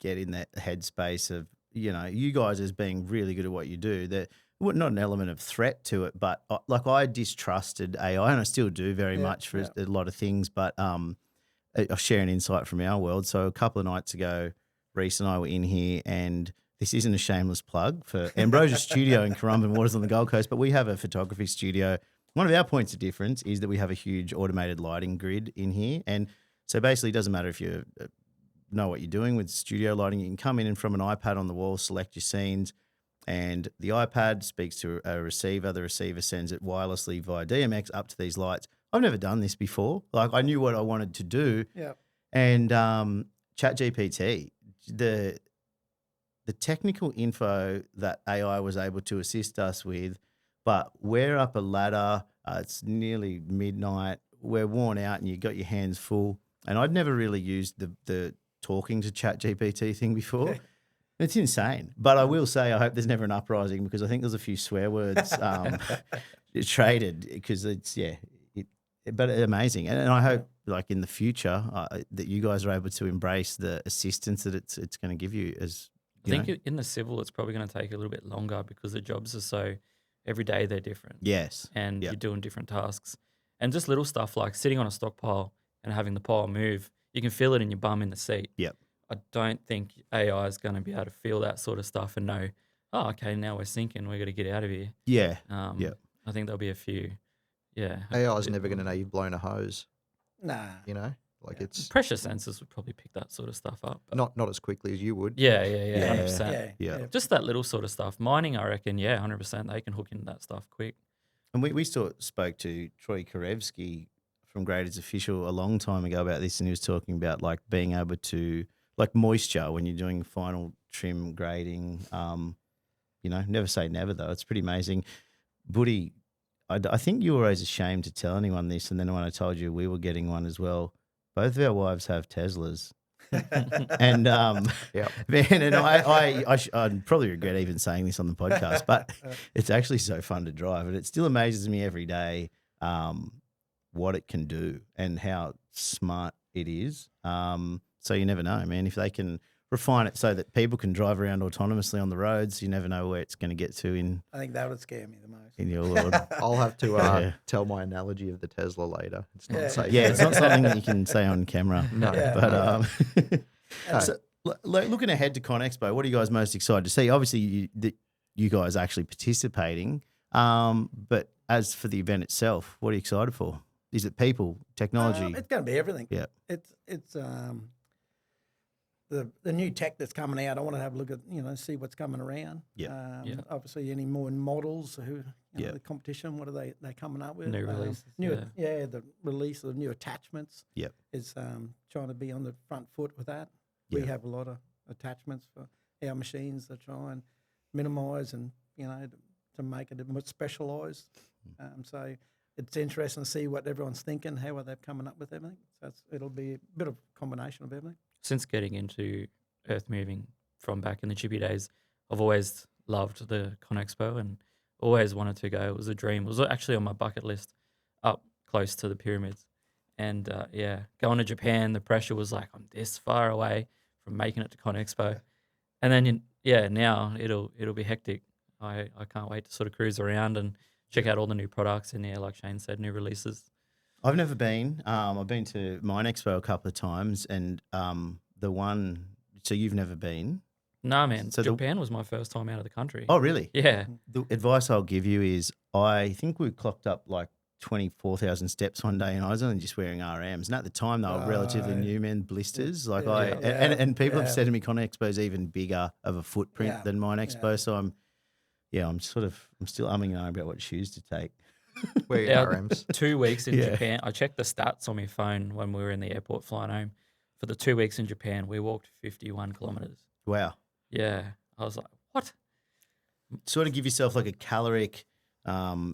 get in that headspace of, you know, you guys as being really good at what you do. That not an element of threat to it, but like I distrusted AI, and I still do very much for a lot of things. But I'll share an insight from our world. So a couple of nights ago, Reese and I were in here, and this isn't a shameless plug for Ambrosia Studio in Currumbin Waters on the Gold Coast, but we have a photography studio. One of our points of difference is that we have a huge automated lighting grid in here. And so basically it doesn't matter if you know what you're doing with studio lighting. You can come in and from an iPad on the wall, select your scenes, and the iPad speaks to a receiver. The receiver sends it wirelessly via DMX up to these lights. I've never done this before. Like I knew what I wanted to do. Yeah. And ChatGPT, the technical info that AI was able to assist us with, but we're up a ladder. It's nearly midnight. We're worn out, and you got your hands full. And I'd never really used the talking to ChatGPT thing before. It's insane. But I will say, I hope there's never an uprising, because I think there's a few swear words traded, because it's but amazing. And I hope, like in the future, that you guys are able to embrace the assistance that it's going to give you. As I think in the civil, it's probably going to take a little bit longer because the jobs are so every day they're different. Yes, and you're doing different tasks, and just little stuff like sitting on a stockpile and having the pile move. You can feel it in your bum in the seat. Yep. I don't think AI is going to be able to feel that sort of stuff and know, oh, okay, now we're sinking. We're going to get out of here. Yeah. I think there'll be a few. Yeah. AI is never going to know you've blown a hose. Nah. You know, like it's Pressure sensors would probably pick that sort of stuff up. But not as quickly as you would. yeah, Yeah. 100%. Yeah. Just that little sort of stuff. Mining, I reckon, 100%. They can hook into that stuff quick. And we spoke to Troy Karevsky from Graders Official a long time ago about this, and he was talking about like being able to, like moisture when you're doing final trim grading. You know, never say never though. It's pretty amazing. Buddy, I think you were always ashamed to tell anyone this, and then when I told you we were getting one as well, both of our wives have Teslas. And man, and I'd probably regret even saying this on the podcast, but it's actually so fun to drive, and it still amazes me every day what it can do and how smart it is. So you never know, man. If they can refine it so that people can drive around autonomously on the roads, you never know where it's going to get to I think that would scare me the most. in your world. I'll have to Yeah. tell my analogy of the Tesla later. It's not safe. Yeah, it's not something that you can say on camera. No. But so, looking ahead to ConExpo, what are you guys most excited to see? Obviously, you guys actually participating, but as for the event itself, what are you excited for? Is it people, technology? It's going to be everything. Yeah. It's the new tech that's coming out. I want to have a look at, see what's coming around. Yeah. Obviously, any more models, the competition, what are they coming up with? New releases, the release of new attachments. Yep. Is trying to be on the front foot with that. We Yeah. have a lot of attachments for our machines that try and minimise and, to make it more specialised. So it's interesting to see what everyone's thinking, how are they coming up with everything. So it'll be a bit of a combination of everything. Since getting into earth moving from back in the chippy days, I've always loved the ConExpo and always wanted to go. It was a dream. It was actually on my bucket list up close to the pyramids. And going to Japan, the pressure was like, I'm this far away from making it to ConExpo. And then yeah, now it'll be hectic. I can't wait to sort of cruise around and check out all the new products and like Shane said, new releases. I've never been. I've been to MineExpo a couple of times, and the one. So you've never been? Nah, man, So Japan was my first time out of the country. Oh, really? Yeah. The advice I'll give you is, I think we clocked up like 24,000 steps one day, and I was only just wearing RMs. And at the time, they were relatively new, man, blisters. Like and people have said to me, ConExpo is even bigger of a footprint than MineExpo. Yeah. So I'm still umming and ahhing about what shoes to take. Where are your RMs? 2 weeks in Japan. I checked the stats on my phone when we were in the airport flying home. For the 2 weeks in Japan, we walked 51 kilometers. Wow. Yeah. I was like, what? Sort of give yourself like a caloric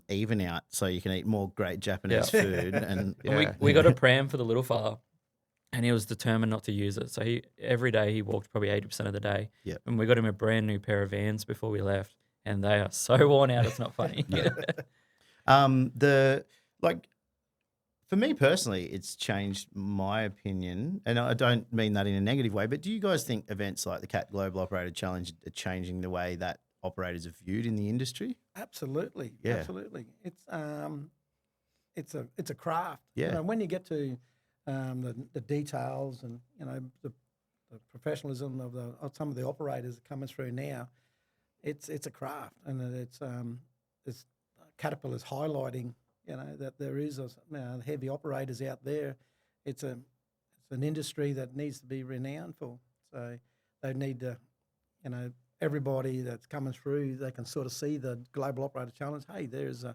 even out so you can eat more great Japanese food. And we got a pram for the little fella, and he was determined not to use it. So every day he walked probably 80% of the day. Yep. And we got him a brand new pair of Vans before we left, and they are so worn out, it's not funny. For me personally, it's changed my opinion, and I don't mean that in a negative way, but do you guys think events like the CAT Global Operator Challenge are changing the way that operators are viewed in the industry? Absolutely. Yeah. Absolutely. It's a craft. Yeah. You know, when you get to the details and, you know, the professionalism of some of the operators coming through now, it's a craft, and it's Caterpillar's highlighting, you know, that there is heavy operators out there. It's an industry that needs to be renowned for. So they need to, you know, everybody that's coming through, they can sort of see the Global Operator Challenge. Hey, there is a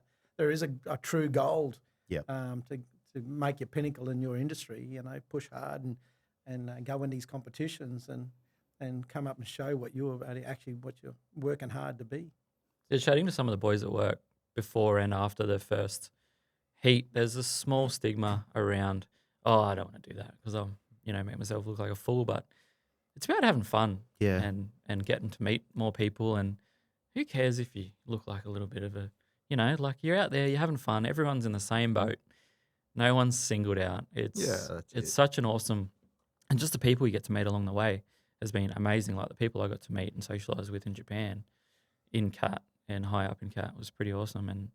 true gold. Yep. To make your pinnacle in your industry. You know, push hard and go in these competitions and come up and show what you're working hard to be. Yeah, chatting to some of the boys at work before and after the first heat, there's a small stigma around, oh, I don't want to do that because I'll, you know, make myself look like a fool. But it's about having fun and getting to meet more people. And who cares if you look like a little bit of a, you know, like you're out there, you're having fun. Everyone's in the same boat. No one's singled out. It's such an awesome, and just the people you get to meet along the way has been amazing. Like the people I got to meet and socialise with in Japan, in CAT and high up in CAT was pretty awesome. And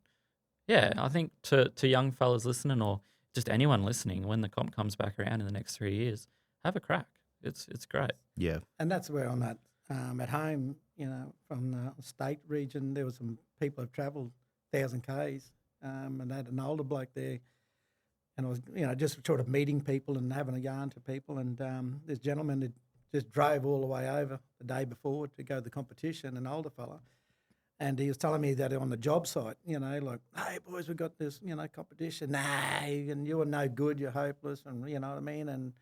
yeah, I think to young fellas listening or just anyone listening, when the comp comes back around in the next 3 years, have a crack. It's great. Yeah. And that's where I'm at home, you know, from the state region. There were some people who've travelled 1,000 Ks, and they had an older bloke there. And I was, you know, just sort of meeting people and having a yarn to people. And this gentleman had just drove all the way over the day before to go to the competition, an older fella. And he was telling me that on the job site, you know, like, hey, boys, we've got this, you know, competition. Nah, and you're no good, you're hopeless, and you know what I mean? And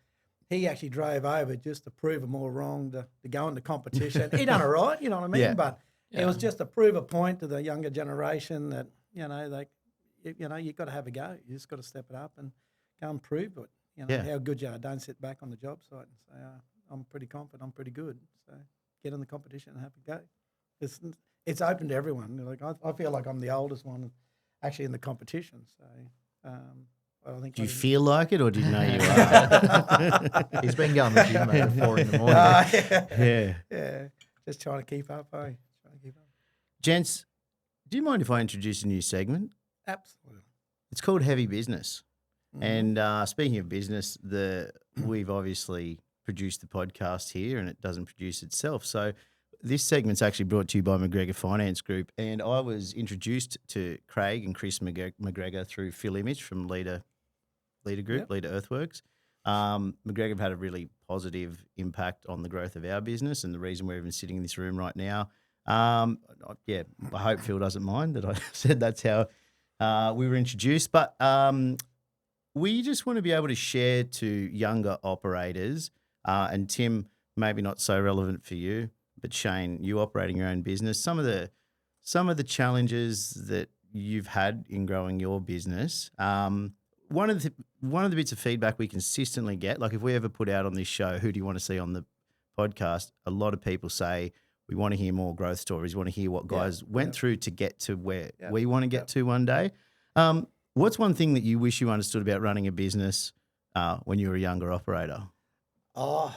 he actually drove over just to prove them all wrong to go into competition. He done it right, you know what I mean? Yeah. But it was just to prove a point to the younger generation that, you know, you've got to have a go. You just got to step it up and go and prove it. You know, how good you are. Don't sit back on the job site and say, I'm pretty confident, I'm pretty good. So get in the competition and have a go. It's open to everyone. Like I feel like I'm the oldest one actually in the competition. So I think. Do you feel like it, or do you know you are? He's been going to the gym at 4 in the morning. Yeah. Just trying to keep up, Gents, do you mind if I introduce a new segment? Absolutely. It's called Heavy Business. Mm-hmm. And speaking of business, we've obviously produced the podcast here, and it doesn't produce itself. So this segment's actually brought to you by McGregor Finance Group, and I was introduced to Craig and Chris McGregor through Phil Image from Leader Group, Leader Earthworks. McGregor have had a really positive impact on the growth of our business and the reason we're even sitting in this room right now. I hope Phil doesn't mind that I said that's how we were introduced, but we just want to be able to share to younger operators, and Tim, maybe not so relevant for you, but Shane, you operating your own business, some of the challenges that you've had in growing your business. One of the bits of feedback we consistently get, like if we ever put out on this show, who do you want to see on the podcast? A lot of people say, we want to hear more growth stories. We want to hear what guys went through to get to where we want to get to one day. What's one thing that you wish you understood about running a business when you were a younger operator? Oh,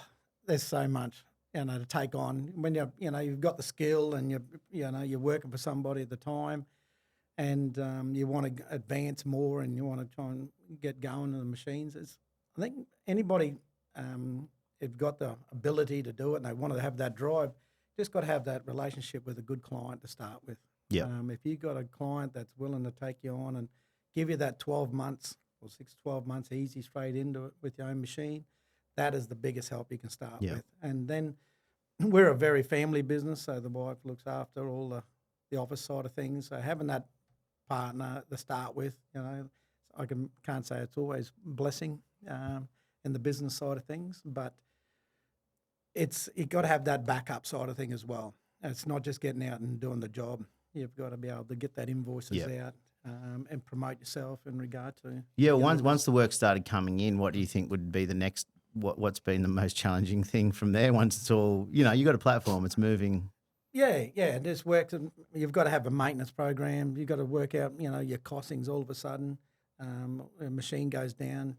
there's so much. to take on when you've got the skill and you're working for somebody at the time, and you want to advance more and you want to try and get going on the machines. I think anybody who've got the ability to do it and they want to have that drive, just got to have that relationship with a good client to start with. Yeah. If you've got a client that's willing to take you on and give you that 12 months or 6 to 12 months easy straight into it with your own machine, that is the biggest help you can start Yeah. with. And then we're a very family business, so the wife looks after all the office side of things. So having that partner to start with, I can't say it's always a blessing in the business side of things, but you got to have that backup side of thing as well. And it's not just getting out and doing the job. You've got to be able to get that invoices out and promote yourself in regard to. Yeah, once the work started coming in, what do you think would be the next? What's been the most challenging thing from there? Once it's all, you got a platform, it's moving. Yeah, this works. You've got to have a maintenance program. You've got to work out, your costings all of a sudden. A machine goes down,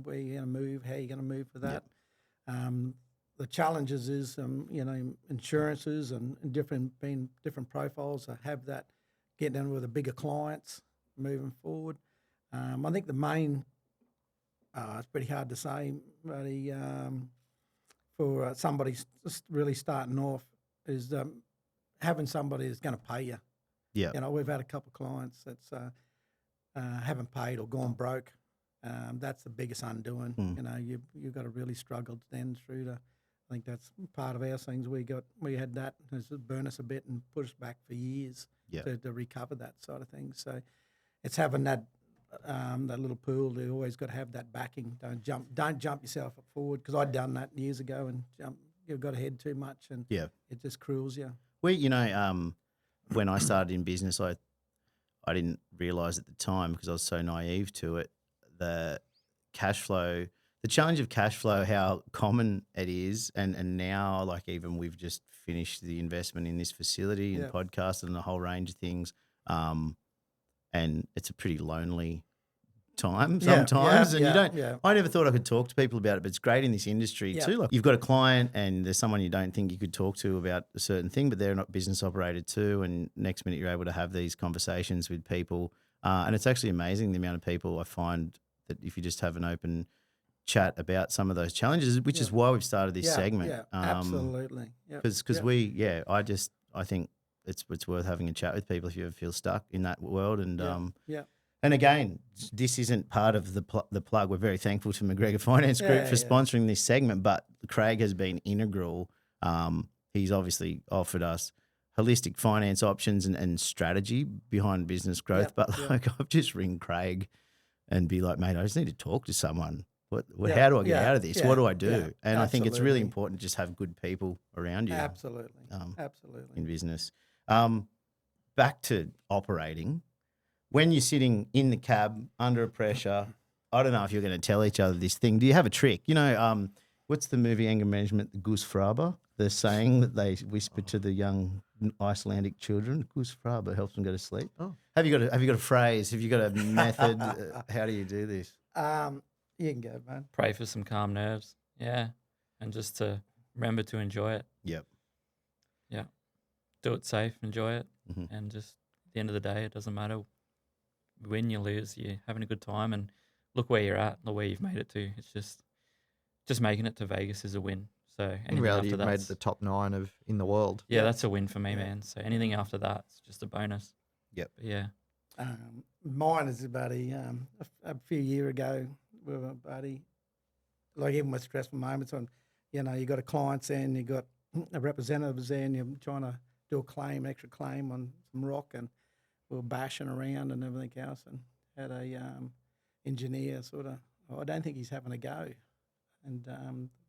where you're going to move, how you're going to move for that. Yep. The challenges is, insurances and different profiles. I have that getting in with the bigger clients moving forward. I think the main, it's pretty hard to say, really, for somebody really starting off is having somebody that's going to pay you. Yeah. We've had a couple of clients that's haven't paid or gone broke. That's the biggest undoing. You've got to really struggle then through to. I think that's part of our things. We had that has burn us a bit and put us back for years to recover that sort of thing. So it's having that little pool. You always got to have that backing. Don't jump yourself forward, because I'd done that years ago and you've got ahead too much and it just cruels you. Well, when I started in business, I didn't realise at the time, because I was so naive to it, the challenge of cash flow, how common it is. And now, like, even we've just finished the investment in this facility and podcast and a whole range of things. And it's a pretty lonely time sometimes. And I never thought I could talk to people about it, but it's great in this industry too. Like, you've got a client and there's someone you don't think you could talk to about a certain thing, but they're not business operated too. And next minute you're able to have these conversations with people. And it's actually amazing the amount of people I find that if you just have an open chat about some of those challenges, which is why we've started this segment. Yeah, absolutely. Because I think it's worth having a chat with people if you ever feel stuck in that world. And and again, this isn't part of the plug. We're very thankful to McGregor Finance Group for sponsoring this segment, but Craig has been integral. He's obviously offered us holistic finance options and strategy behind business growth. I've just ring Craig and be like, mate, I just need to talk to someone. How do I get out of this? What do I do? And I think it's really important to just have good people around you. Absolutely. In business. Back to operating. When you're sitting in the cab under pressure, I don't know if you're going to tell each other this thing. Do you have a trick? What's the movie anger management, the Goose Fraber? The saying that they whisper to the young Icelandic children, Goose Fraber helps them go to sleep. Oh. Have you got a phrase? Have you got a method? How do you do this? You can go, man. Pray for some calm nerves. Yeah. And just to remember to enjoy it. Yep. Yeah. Do it safe, enjoy it. Mm-hmm. And just at the end of the day, it doesn't matter. Win, you lose, you're having a good time, and look where you're at, look where you've made it to. It's just making it to Vegas is a win. So in reality, you've made the top 9 in the world. Yeah, that's a win for me, man. So anything after that, it's just a bonus. Yep. But yeah. Mine is about a few years ago with a buddy, like even with stressful moments when, you got a client there and you got a representative there and you're trying to do a extra claim on some rock, and we were bashing around and everything else, and had a engineer sort of, I don't think he's having a go. And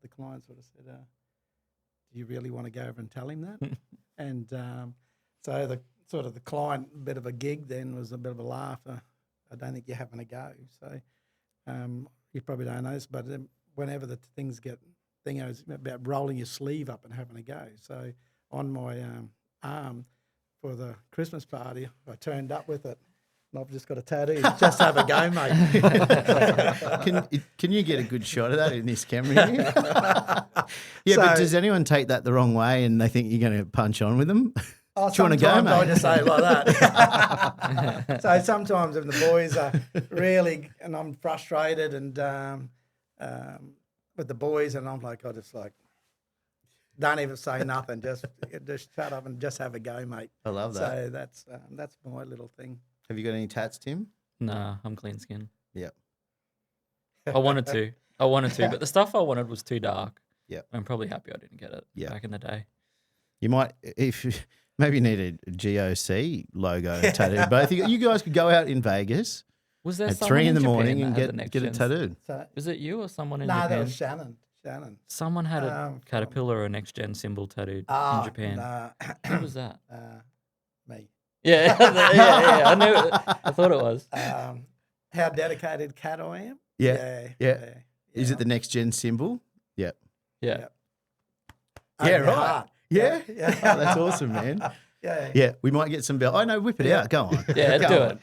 the client sort of said, do you really want to go over and tell him that? And so the client, bit of a gig then was a bit of a laugh. I don't think you're having a go. So you probably don't know this, but whenever the things get, it's about rolling your sleeve up and having a go. So on my arm for the Christmas party, I turned up with it. and I've just got a tattoo. Just have a go, mate. Can you get a good shot of that in this camera here? Yeah, but does anyone take that the wrong way and they think you're going to punch on with them? Oh, Do you wanna go, sometimes I mate? just say it like that. So sometimes when the boys are really, and I'm frustrated and with the boys, and I'm like, I just like, don't even say nothing. Just shut up and just have a go, mate. I love that. So that's my little thing. Have you got any tats, Tim? Nah, I'm clean skin. Yeah. I wanted to, but the stuff I wanted was too dark. Yep. I'm probably happy I didn't get it Yeah. back in the day. You might, if maybe you need a GOC logo tattooed. Both of you guys could go out in Vegas Was there at someone 3 in the Japan morning that and had the next get it gens? tattooed. So Was it you or someone in no, Japan? that was Shannon. Someone had a from- caterpillar or a next gen symbol tattooed in Japan. Who was that? Me. Yeah, yeah. I knew it. I thought it was. How dedicated cat I am. Yeah. Is it the next gen symbol? Yeah. Yeah. Yeah, Open your right. heart. Yeah. Yeah. Oh, that's awesome, man. Yeah. Yeah, we might get some bell. Oh, no, whip it out. Go on. Yeah, Go do on. it.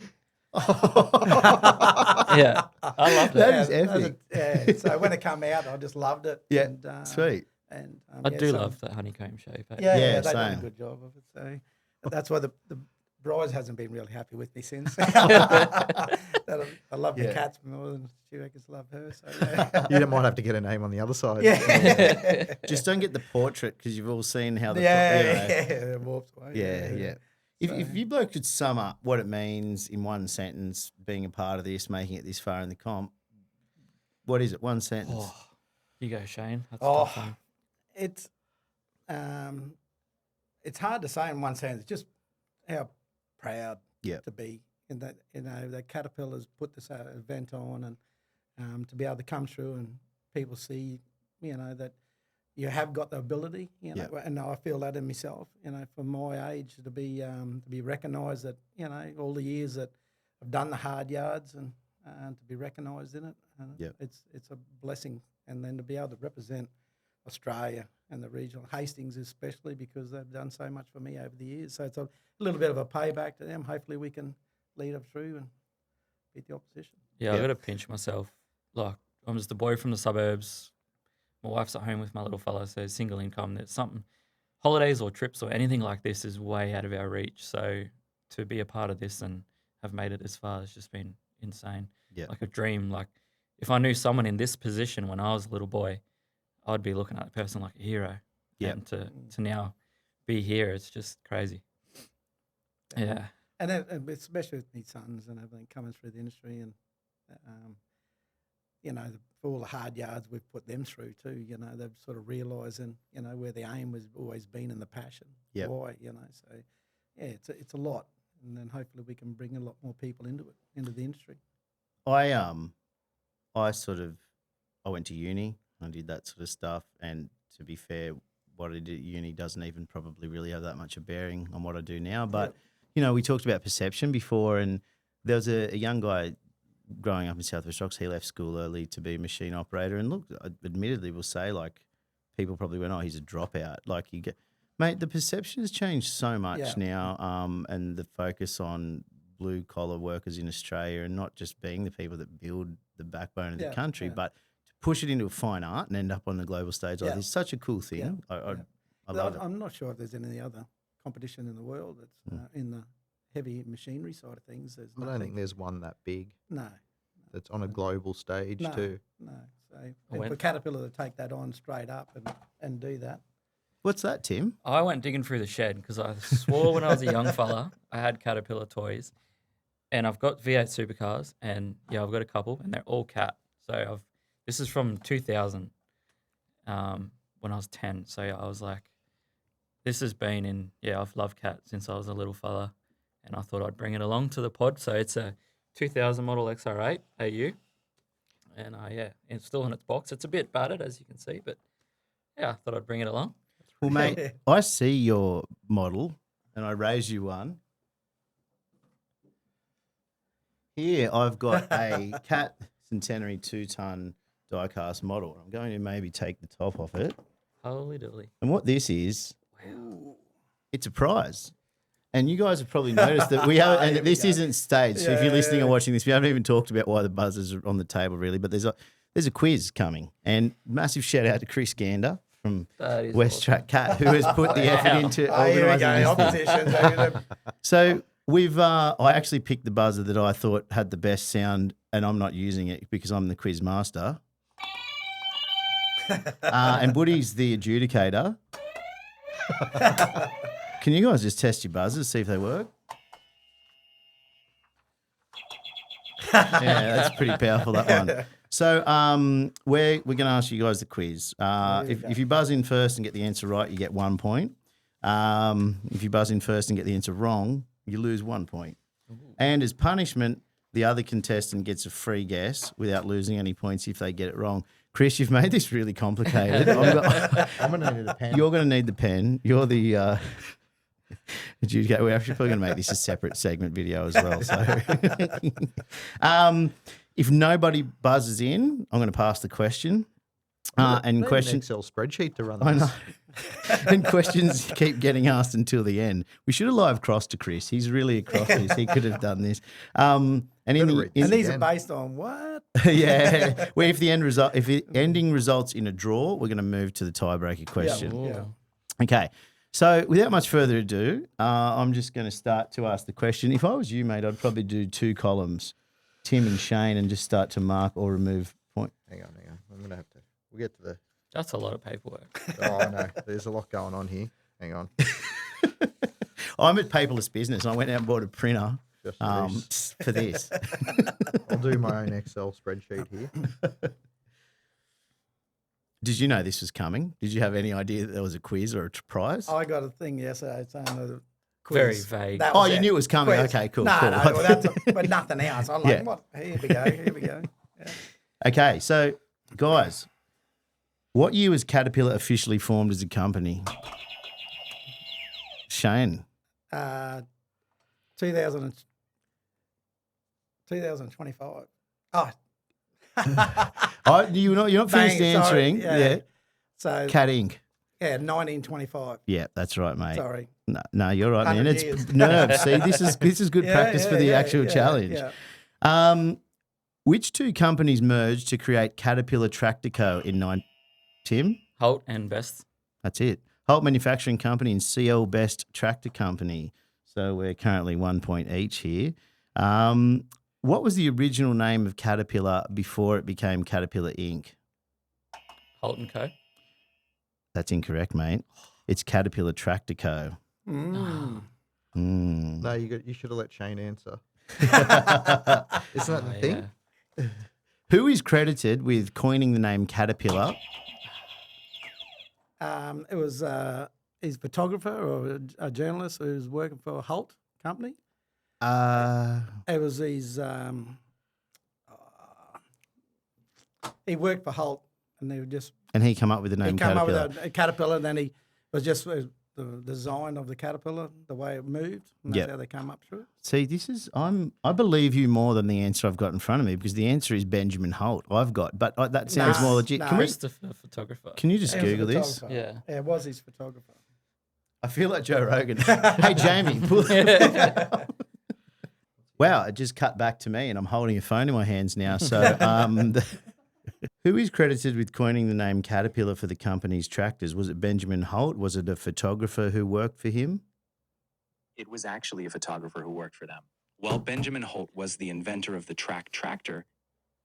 Yeah, I loved That it. is epic. Yeah. So when it came out, I just loved it. Yeah, And, sweet. And I yeah, do so- love that honeycomb shape. Eh? Yeah, Yeah, they did same. a good job of it. So that's why the bride hasn't been really happy with me since. I love the Yeah. cats more than she reckons love her. So yeah. You might have to get a name on the other side. Yeah. Just don't get the portrait because you've all seen how the Yeah, it warps away. Yeah. If you bloke could sum up what it means in one sentence, being a part of this, making it this far in the comp, what is it? One sentence. Oh, you go, Shane. That's a Oh, tough one. it's hard to say in one sentence. Just how proud Yep. to be in that. The Caterpillars put this event on, and to be able to come through and people see, that you have got the ability. Yep. And I feel that in myself. For my age to be recognised that all the years that I've done the hard yards and to be recognised in it. Yep. It's a blessing, and then to be able to represent Australia and the regional Hastings especially because they've done so much for me over the years. So it's a little bit of a payback to them. Hopefully we can lead them through and beat the opposition. Yeah, Yep. I've got to pinch myself. Like, I'm just a boy from the suburbs. My wife's at home with my little fella, so single income. There's something, holidays or trips or anything like this is way out of our reach. So to be a part of this and have made it this far has just been insane. Yeah. Like a dream. Like, if I knew someone in this position when I was a little boy, I'd be looking at the person like a hero. Yeah. And to now be here, it's just crazy. Yeah. And especially with my sons and everything coming through the industry and, for all the hard yards we've put them through too, they've sort of realising, where the aim has always been and the passion. Yep. Why, so yeah, it's a lot. And then hopefully we can bring a lot more people into the industry. I went to uni. I did that sort of stuff, and to be fair, what I did at uni doesn't even probably really have that much of bearing on what I do now. But we talked about perception before, and there was a young guy growing up in South West Rocks. He left school early to be a machine operator, and look, I admittedly will say, like, people probably went, "Oh, he's a dropout." Like, you get, mate, the perception has changed so much now, and the focus on blue collar workers in Australia, and not just being the people that build the backbone of the country, but to push it into a fine art and end up on the global stage like this is such a cool thing. I love it. I'm not sure if there's any other competition in the world that's in the heavy machinery side of things. There's I don't think there's one that big no. that's on a global stage No. too. No, so and for Caterpillar to take that on straight up and do that. What's that, Tim? I went digging through the shed because I swore when I was a young fella I had Caterpillar toys, and I've got V8 supercars, and I've got a couple, and they're all Cat. So this is from 2000, when I was 10. So I was like, this has been in I've loved Cat since I was a little fella, and I thought I'd bring it along to the pod. So it's a 2000 model XR8 AU, and it's still in its box. It's a bit battered, as you can see, but I thought I'd bring it along. Well, mate, I see your model, and I raise you one. Here, I've got a Cat Centenary 2-ton die-cast model. I'm going to maybe take the top off it. Holy dilly. And what this is, it's a prize. And you guys have probably noticed that we have, and this isn't staged. So if you're listening or Yeah. watching this, we haven't even talked about why the buzzers are on the table, really. But there's a quiz coming, and massive shout out to Chris Gander from That is WesTrac Cat, who has put the effort into Here we organising go. this thing. Opposition. So I actually picked the buzzer that I thought had the best sound, and I'm not using it because I'm the quiz master. And Woody's the adjudicator. Can you guys just test your buzzers, see if they work? Yeah, that's pretty powerful, that one. So we're going to ask you guys the quiz. If you buzz in first and get the answer right, you get 1 point. If you buzz in first and get the answer wrong, you lose 1 point. And as punishment, the other contestant gets a free guess without losing any points if they get it wrong. Chris, you've made this really complicated. I'm going to need a pen. You're going to need the pen. You're the adjudicator. We're actually probably going to make this a separate segment video as well. So, if nobody buzzes in, I'm going to pass the question. And questions. Excel spreadsheet to run. I This. know. And questions keep getting asked until the end. We should have live crossed to Chris. He's really across this. He could have done this. And And these are based on what? yeah. Well, if the ending results in a draw, we're going to move to the tiebreaker question. Yeah. Okay. So without much further ado, I'm just going to start to ask the question. If I was you, mate, I'd probably do 2 columns, Tim and Shane, and just start to mark or remove point. Hang on. I'm going to have to. We'll get to the. That's a lot of paperwork. Oh, no. There's a lot going on here. Hang on. I'm at paperless business. I went out and bought a printer Just for this. for this. I'll do my own Excel spreadsheet here. Did you know this was coming? Did you have any idea that there was a quiz or a prize? I got a thing yesterday saying the quiz. Very vague. That Oh, was you it. knew it was coming. Quiz. Okay, cool. No, cool. no, well, but nothing else. I'm like, Yeah. what? Here we go. Here we go. Yeah. Okay, so guys, what year was Caterpillar officially formed as a company? Shane. 2025. Oh. You're not finished Bang, answering. sorry, Yeah. So, Cat Inc. yeah, 1925. Yeah, that's right, mate. Sorry. No, you're right, man. 100 It's years. no. See, this is good Yeah, practice for yeah, the yeah, actual yeah, challenge. yeah. Which 2 companies merged to create Caterpillar Tractor Co. in Tim? Holt and Best. That's it. Holt Manufacturing Company and CL Best Tractor Company. So we're currently 1 point each here. What was the original name of Caterpillar before it became Caterpillar Inc.? Holt and Co. That's incorrect, mate. It's Caterpillar Tractor Co. Mm. Mm. No, you should have let Shane answer. Isn't that the Oh, thing? yeah. Who is credited with coining the name Caterpillar? It was his photographer or a journalist who was working for Holt Company. It was his. He worked for Holt, and they were just. And he come up with the He name came up Caterpillar. with a caterpillar, and then he was just the design of the caterpillar, the way it moved, and that's Yep. how they come up through it. See, I believe you more than the answer I've got in front of me because the answer is Benjamin Holt. I've got, but that sounds Nah, more legit. nah. Christopher photographer. Can you just He was a Google this? photographer. Yeah. Yeah, it was his photographer. I feel like Joe Rogan. Hey, Jamie. Pull Wow, it just cut back to me and I'm holding a phone in my hands now. So who is credited with coining the name Caterpillar for the company's tractors? Was it Benjamin Holt? Was it a photographer who worked for him? It was actually a photographer who worked for them. While Benjamin Holt was the inventor of the track tractor,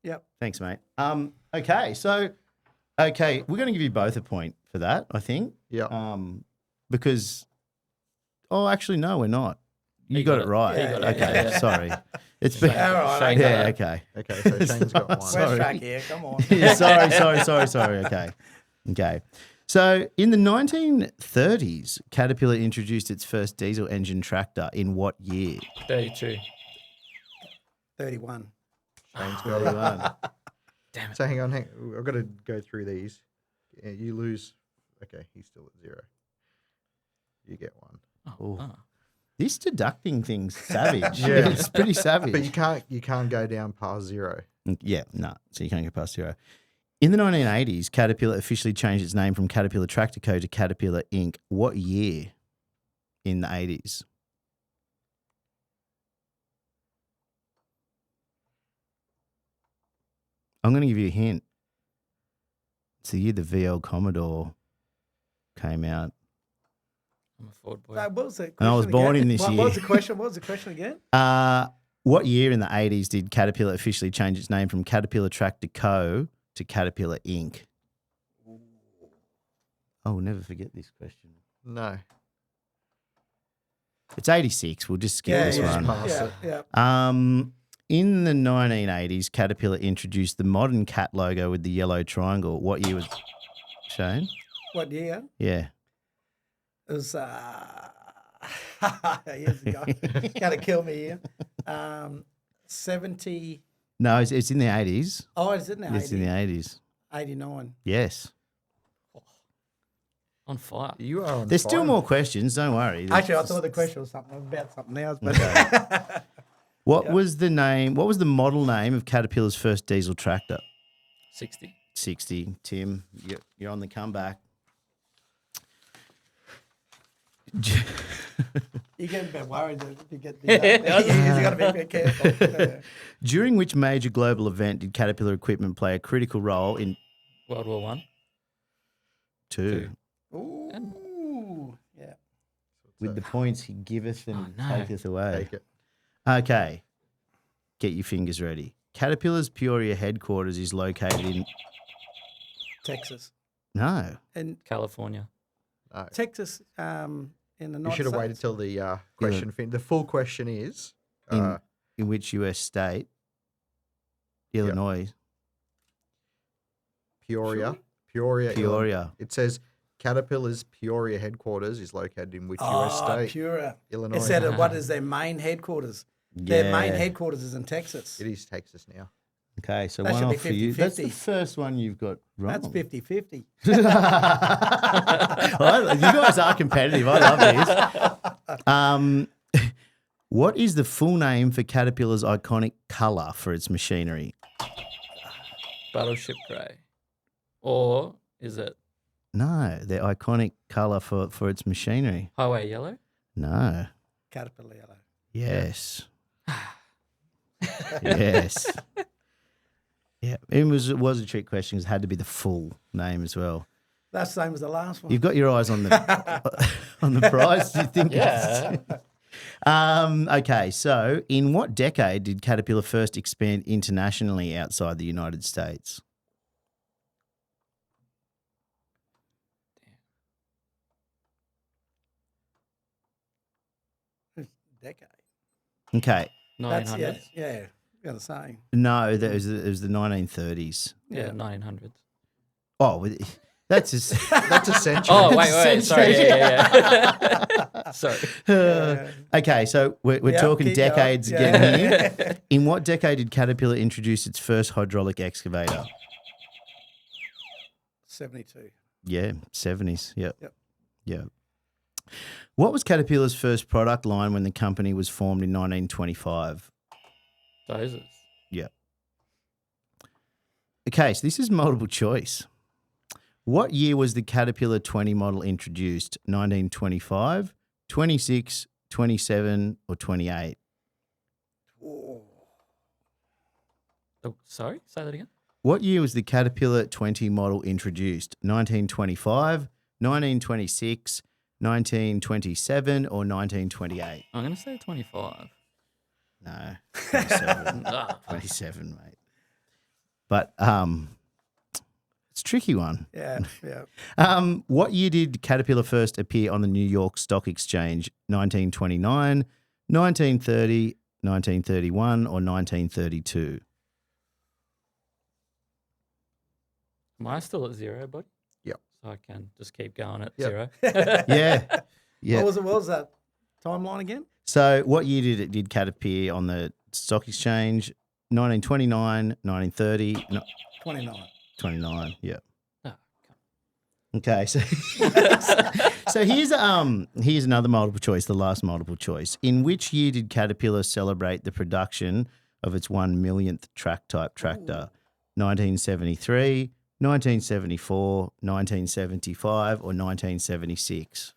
Yep. Thanks, mate. Okay, we're going to give you both a point for that, I think. Yeah. Because, actually, no, we're not. You He got got it it. right. He got it. Okay, Yeah. sorry. It's been, All right, Shane okay. yeah, got it. okay. Okay, so Shane's got one. Sorry. WesTrac here, come on. Yeah, sorry. Okay. So in the 1930s, Caterpillar introduced its first diesel engine tractor in what year? 32. 31. Shane's got it. 31. Damn it. So hang on. I've got to go through these. Yeah, you lose. Okay, he's still at 0. You get 1. Ooh. Oh. This deducting thing's savage. Yeah. It's pretty savage. But you can't go down past 0. Yeah, no. So you can't go past 0. In the 1980s, Caterpillar officially changed its name from Caterpillar Tractor Co. to Caterpillar Inc. What year in the 80s? I'm going to give you a hint. It's the year the VL Commodore came out. I'm a Ford boy. What was the question And I was born again? in this What year. was the question? What was the question again? What year in the 80s did Caterpillar officially change its name from Caterpillar Tractor Co. to Caterpillar Inc.? I will never forget this question. No. It's 86. We'll just skip this one. pass Yeah, it. yeah. In the 1980s, Caterpillar introduced the modern cat logo with the yellow triangle. What year was Shane? What year? Yeah. It was years ago. Gonna kill me here. 70. No, it's in the 80s. Oh, it's in the It's in the 80. 80s. 89. Yes. On fire. You are on There's fire. still more questions. Don't worry. There's Actually, I just- thought the question was something about something else. But What was the name? What was the model name of Caterpillar's first diesel tractor? 60. 60. Tim, you're on the comeback. you get a bit worried if you get the. You got to be a bit careful. During which major global event did Caterpillar equipment play a critical role in World War One. two? Ooh, yeah. With the points he giveth and Oh, no. taketh away. Take it. Okay. Get your fingers ready. Caterpillar's Peoria headquarters is located in Texas. No. And California. No. Texas, in the You North should have waited till the question finished. The full question is In which US state? Illinois. Peoria. Peoria. Peoria. It says Caterpillar's Peoria headquarters is located in which US state? Pura. Illinois. It said what is their main headquarters? Their main Yeah. headquarters is in Texas. It is Texas now. Okay, so That one should be off for you. That's the 50-50. first one you've got wrong. That's 50-50. You guys are competitive. I love this. What is the full name for Caterpillar's iconic colour for its machinery? Battleship grey. Or is it No, their iconic colour for its machinery. highway yellow? No. Caterpillar yellow. Yes. Yes. Yeah, it was a trick question. 'Cause it had to be the full name as well. That's the same as the last one. You've got your eyes on the on the prize. You think? Yeah. Okay, so in what decade did Caterpillar first expand internationally outside the United States? Decade. Okay, That's 1900s. yeah. Gonna say. no, it was the 1930s. Yeah, 1900s. Oh, that's just, That's a century. Oh, It's wait. Sorry. Yeah. Sorry. okay. So we're Yeah, talking keep going. decades Yeah. again here. In what decade did Caterpillar introduce its first hydraulic excavator? 72. Yeah, 70s. Yep. Yep. Yep. What was Caterpillar's first product line when the company was formed in 1925? Dozers. Yep. Okay, so this is multiple choice. What year was the Caterpillar 20 model introduced? 1925, 26, 27, or 28? Oh, Oh, sorry? Say that again? What year was the Caterpillar 20 model introduced? 1925, 1926, 1927, or 1928? I'm going to say 25. No, 27. Ah, 27, mate. But it's a tricky one. yeah, yeah. What year did Caterpillar first appear on the New York Stock Exchange? 1929, 1930, 1931, or 1932? am I still at zero, buddy? Yep. So I can just keep going at Yep. zero. Yeah. Yeah. What was that timeline again? So what year did Cat appear on the stock exchange? 1929, 1930, 29. 29. Yeah. Oh, Okay, so so here's another multiple choice, the last multiple choice. In which year did Caterpillar celebrate the production of its 1 millionth track type tractor? 1973, 1974, 1975, or 1976?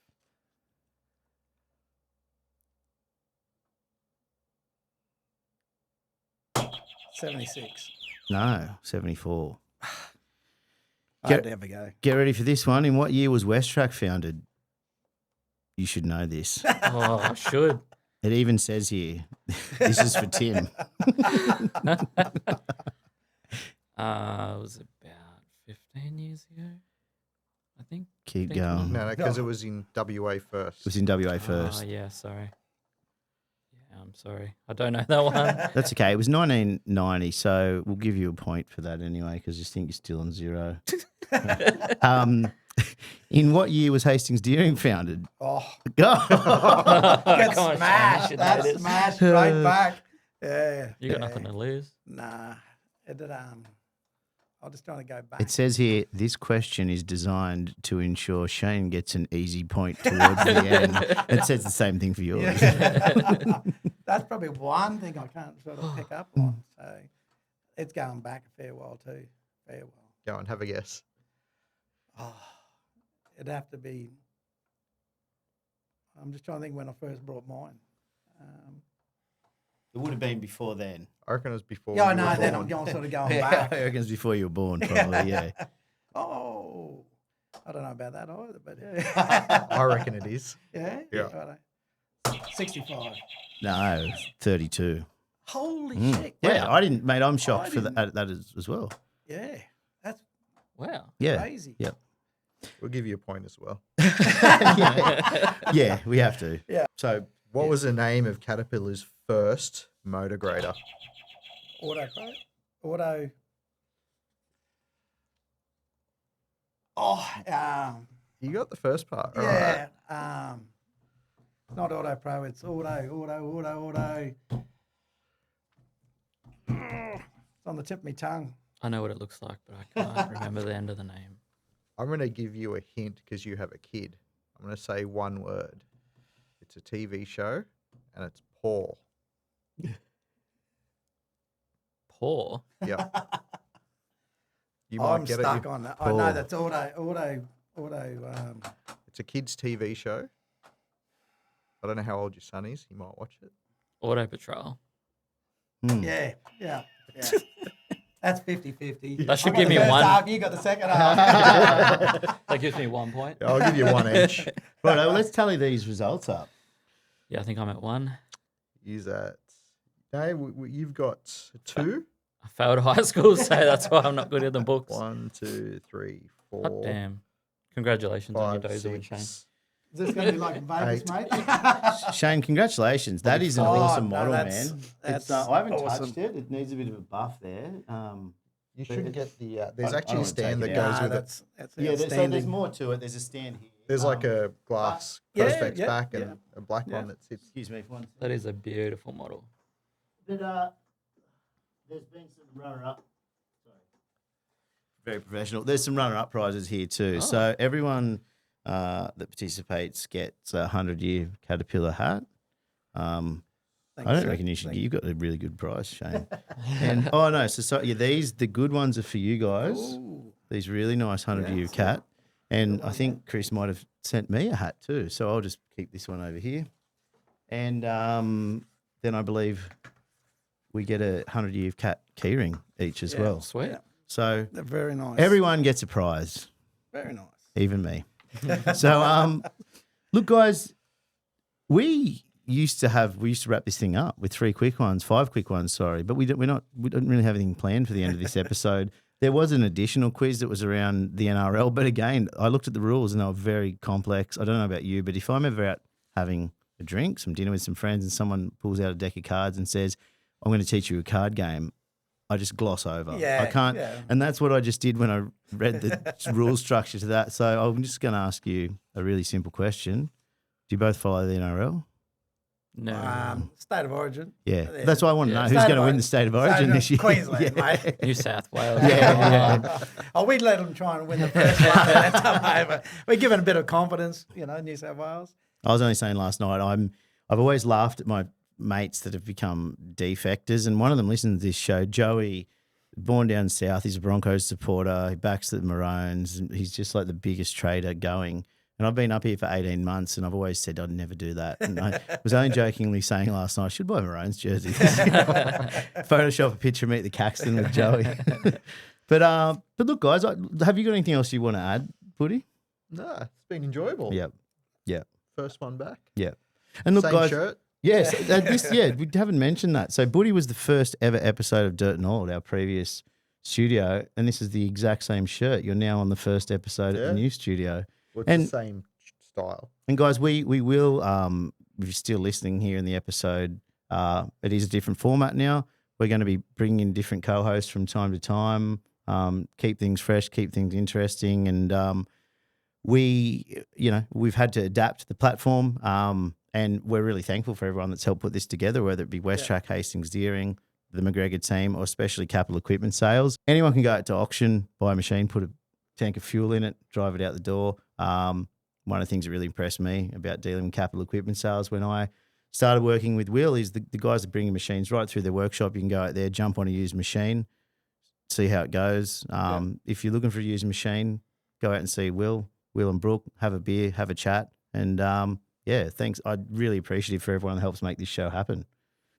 76. No, 74. I'd never go. Get ready for this one. In what year was WesTrac founded? You should know this. Oh, I should. It even says here, this is for Tim. It was about 15 years ago, I think. Keep Thank you. going. No, because it was in WA first. It was in WA first. Oh, yeah, sorry. Yeah, I'm sorry. I don't know that one. That's okay. It was 1990, so we'll give you a point for that anyway because I just think you're still on 0. In what year was Hastings Deering founded? Oh, Go. get Come on, smashed. Shane, That's you should know smashed right back. Yeah. You got nothing to lose. Nah. It did, I'm just trying to go back. It says here, this question is designed to ensure Shane gets an easy point towards the end. It says the same thing for yours. Yeah. That's probably one thing I can't sort of pick up on. So it's going back a fair while too. Fair while. Go on, have a guess. Oh, it'd have to be. I'm just trying to think when I first brought mine. It would have been before then. I reckon it was before. Yeah, I you were know. Then born. I'm going sort of going Yeah, back. I reckon it's before you were born, probably, yeah. Oh, I don't know about that either, but yeah. I reckon it is. Yeah. Yeah. Righto. 65. No, 32. Holy Mm. shit! Yeah, Wow. I didn't, mate, I'm shocked I for that as well. Yeah, that's Wow. Yeah. crazy. Yep. We'll give you a point as well. Yeah, we have to. Yeah. So, What was the name of Caterpillar's first motor grader? Auto Pro. Auto. Oh, You got the first part. all right. yeah. Not Auto Pro. It's Auto. It's on the tip of my tongue. I know what it looks like, but I can't remember the end of the name. I'm going to give you a hint because you have a kid. I'm going to say one word. It's a TV show, and it's Paul. Poor. Yeah. You I'm get stuck it. on that. I Paul. know that's Auto. It's a kids' TV show. I don't know how old your son is. He might watch it. Auto Patrol. mm. Yeah. That's 50-50. That should I got give the me first one. half, you got the second half. That gives me 1 point. I'll give you 1 each. Right, well, let's tally these results up. Yeah, I think I'm at 1. Use that. No, you've got 2. I failed high school, so that's why I'm not good at the books. 1, 2, 3, 4. God damn. Congratulations on your 5, dozer win, 6. Shane. Is this going to be like in Vegas, mate? Shane, congratulations. That is an Oh, awesome no, model, that's- man. that's I haven't awesome. touched it. It needs a bit of a buff there. You should get the. I There's actually a wanna take stand it that out. goes with it. That's Yeah, so outstanding. there's more to it. There's a stand here. There's like a glass yeah, perspex yeah, back and yeah. a black Yeah. one that sits. Excuse me for one second. That is a beautiful model. But there's been some runner-up. Sorry. Very professional. There's some runner-up prizes here too. Oh. So everyone that participates gets a 100-year Caterpillar hat. Thanks, I don't sir. reckon you should. Thank You got a really good price, Shane. And no, so yeah, the good ones are for you guys. Ooh. These really nice 100-year Yes, cat. And I think Chris might have sent me a hat too. So I'll just keep this one over here. And then I believe we get a 100-year cat keyring each as Yeah. well. Sweet. Yeah. So They're very nice. everyone gets a prize, Very nice. even me. So look, guys, we used to wrap this thing up with 5 quick ones, sorry, but we don't really have anything planned for the end of this episode. There was an additional quiz that was around the NRL, but again, I looked at the rules and they were very complex. I don't know about you, but if I'm ever out having a drink, some dinner with some friends, and someone pulls out a deck of cards and says, "I'm going to teach you a card game," I just gloss over. Yeah, I can't, yeah. and that's what I just did when I read the rule structure to that. So I'm just going to ask you a really simple question: do you both follow the NRL? No. State of origin. Yeah, that's why I want to Yeah. know State who's of going to win origin. the state of State origin of this year. Queensland, mate. New South Wales. Yeah. Oh, we let them try and win the first one. And then come over. We're giving a bit of confidence, New South Wales. I was only saying last night, I've always laughed at my mates that have become defectors, and one of them listens to this show. Joey, born down south, he's a Broncos supporter. He backs the Maroons. And he's just like the biggest trader going. And I've been up here for 18 months, and I've always said I'd never do that. And I was only jokingly saying last night, I should buy Maroon's jersey. Photoshop a picture of me at the Caxton with Joey. But look, guys, have you got anything else you want to add, Buddy? No, it's been enjoyable. Yep. First one back. Yeah. And look, Same guys. shirt. Yes, we haven't mentioned that. So Buddy was the first ever episode of Dirt and All, our previous studio, and this is the exact same shirt. You're now on the first episode at the new studio. Well, it's And- the same style. And guys, we will, if you're still listening here in the episode, it is a different format now. We're going to be bringing in different co-hosts from time to time, keep things fresh, keep things interesting, and we've had to adapt the platform, and we're really thankful for everyone that's helped put this together, whether it be WesTrac, Hastings Deering, the McGregor team, or especially Capital Equipment Sales. Anyone can go out to auction, buy a machine, put a tank of fuel in it, drive it out the door. One of the things that really impressed me about dealing with Capital Equipment Sales when I started working with Will is the guys are bringing machines right through their workshop. You can go out there, jump on a used machine, see how it goes. If you're looking for a used machine, go out and see Will and Brooke, have a beer, have a chat. And thanks. I'm really appreciative for everyone that helps make this show happen,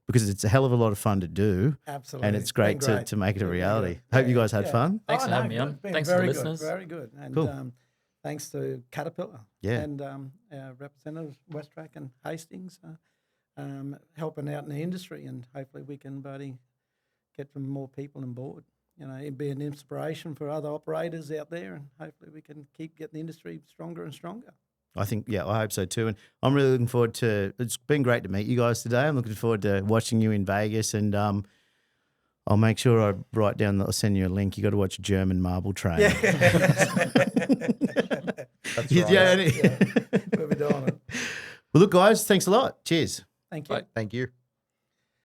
because it's a hell of a lot of fun to do. Absolutely. And it's great, to make it a reality. Hope you guys had fun. Thanks for having me on. it's been Thanks to the very good, listeners. Very good. And Cool. thanks to Caterpillar and our representatives, WesTrac and Hastings, helping out in the industry, and hopefully we can, buddy, get some more people on board. It'd be an inspiration for other operators out there, and hopefully we can keep getting the industry stronger and stronger. I think, I hope so too. And I'm really looking forward to, it's been great to meet you guys today. I'm looking forward to watching you in Vegas, and I'll make sure I write down, I'll send you a link. You got to watch German marble train. Yeah. That's Yeah, right. We'll be doing it. Well, look, guys, thanks a lot. Cheers. Thank you. Bye. Thank you.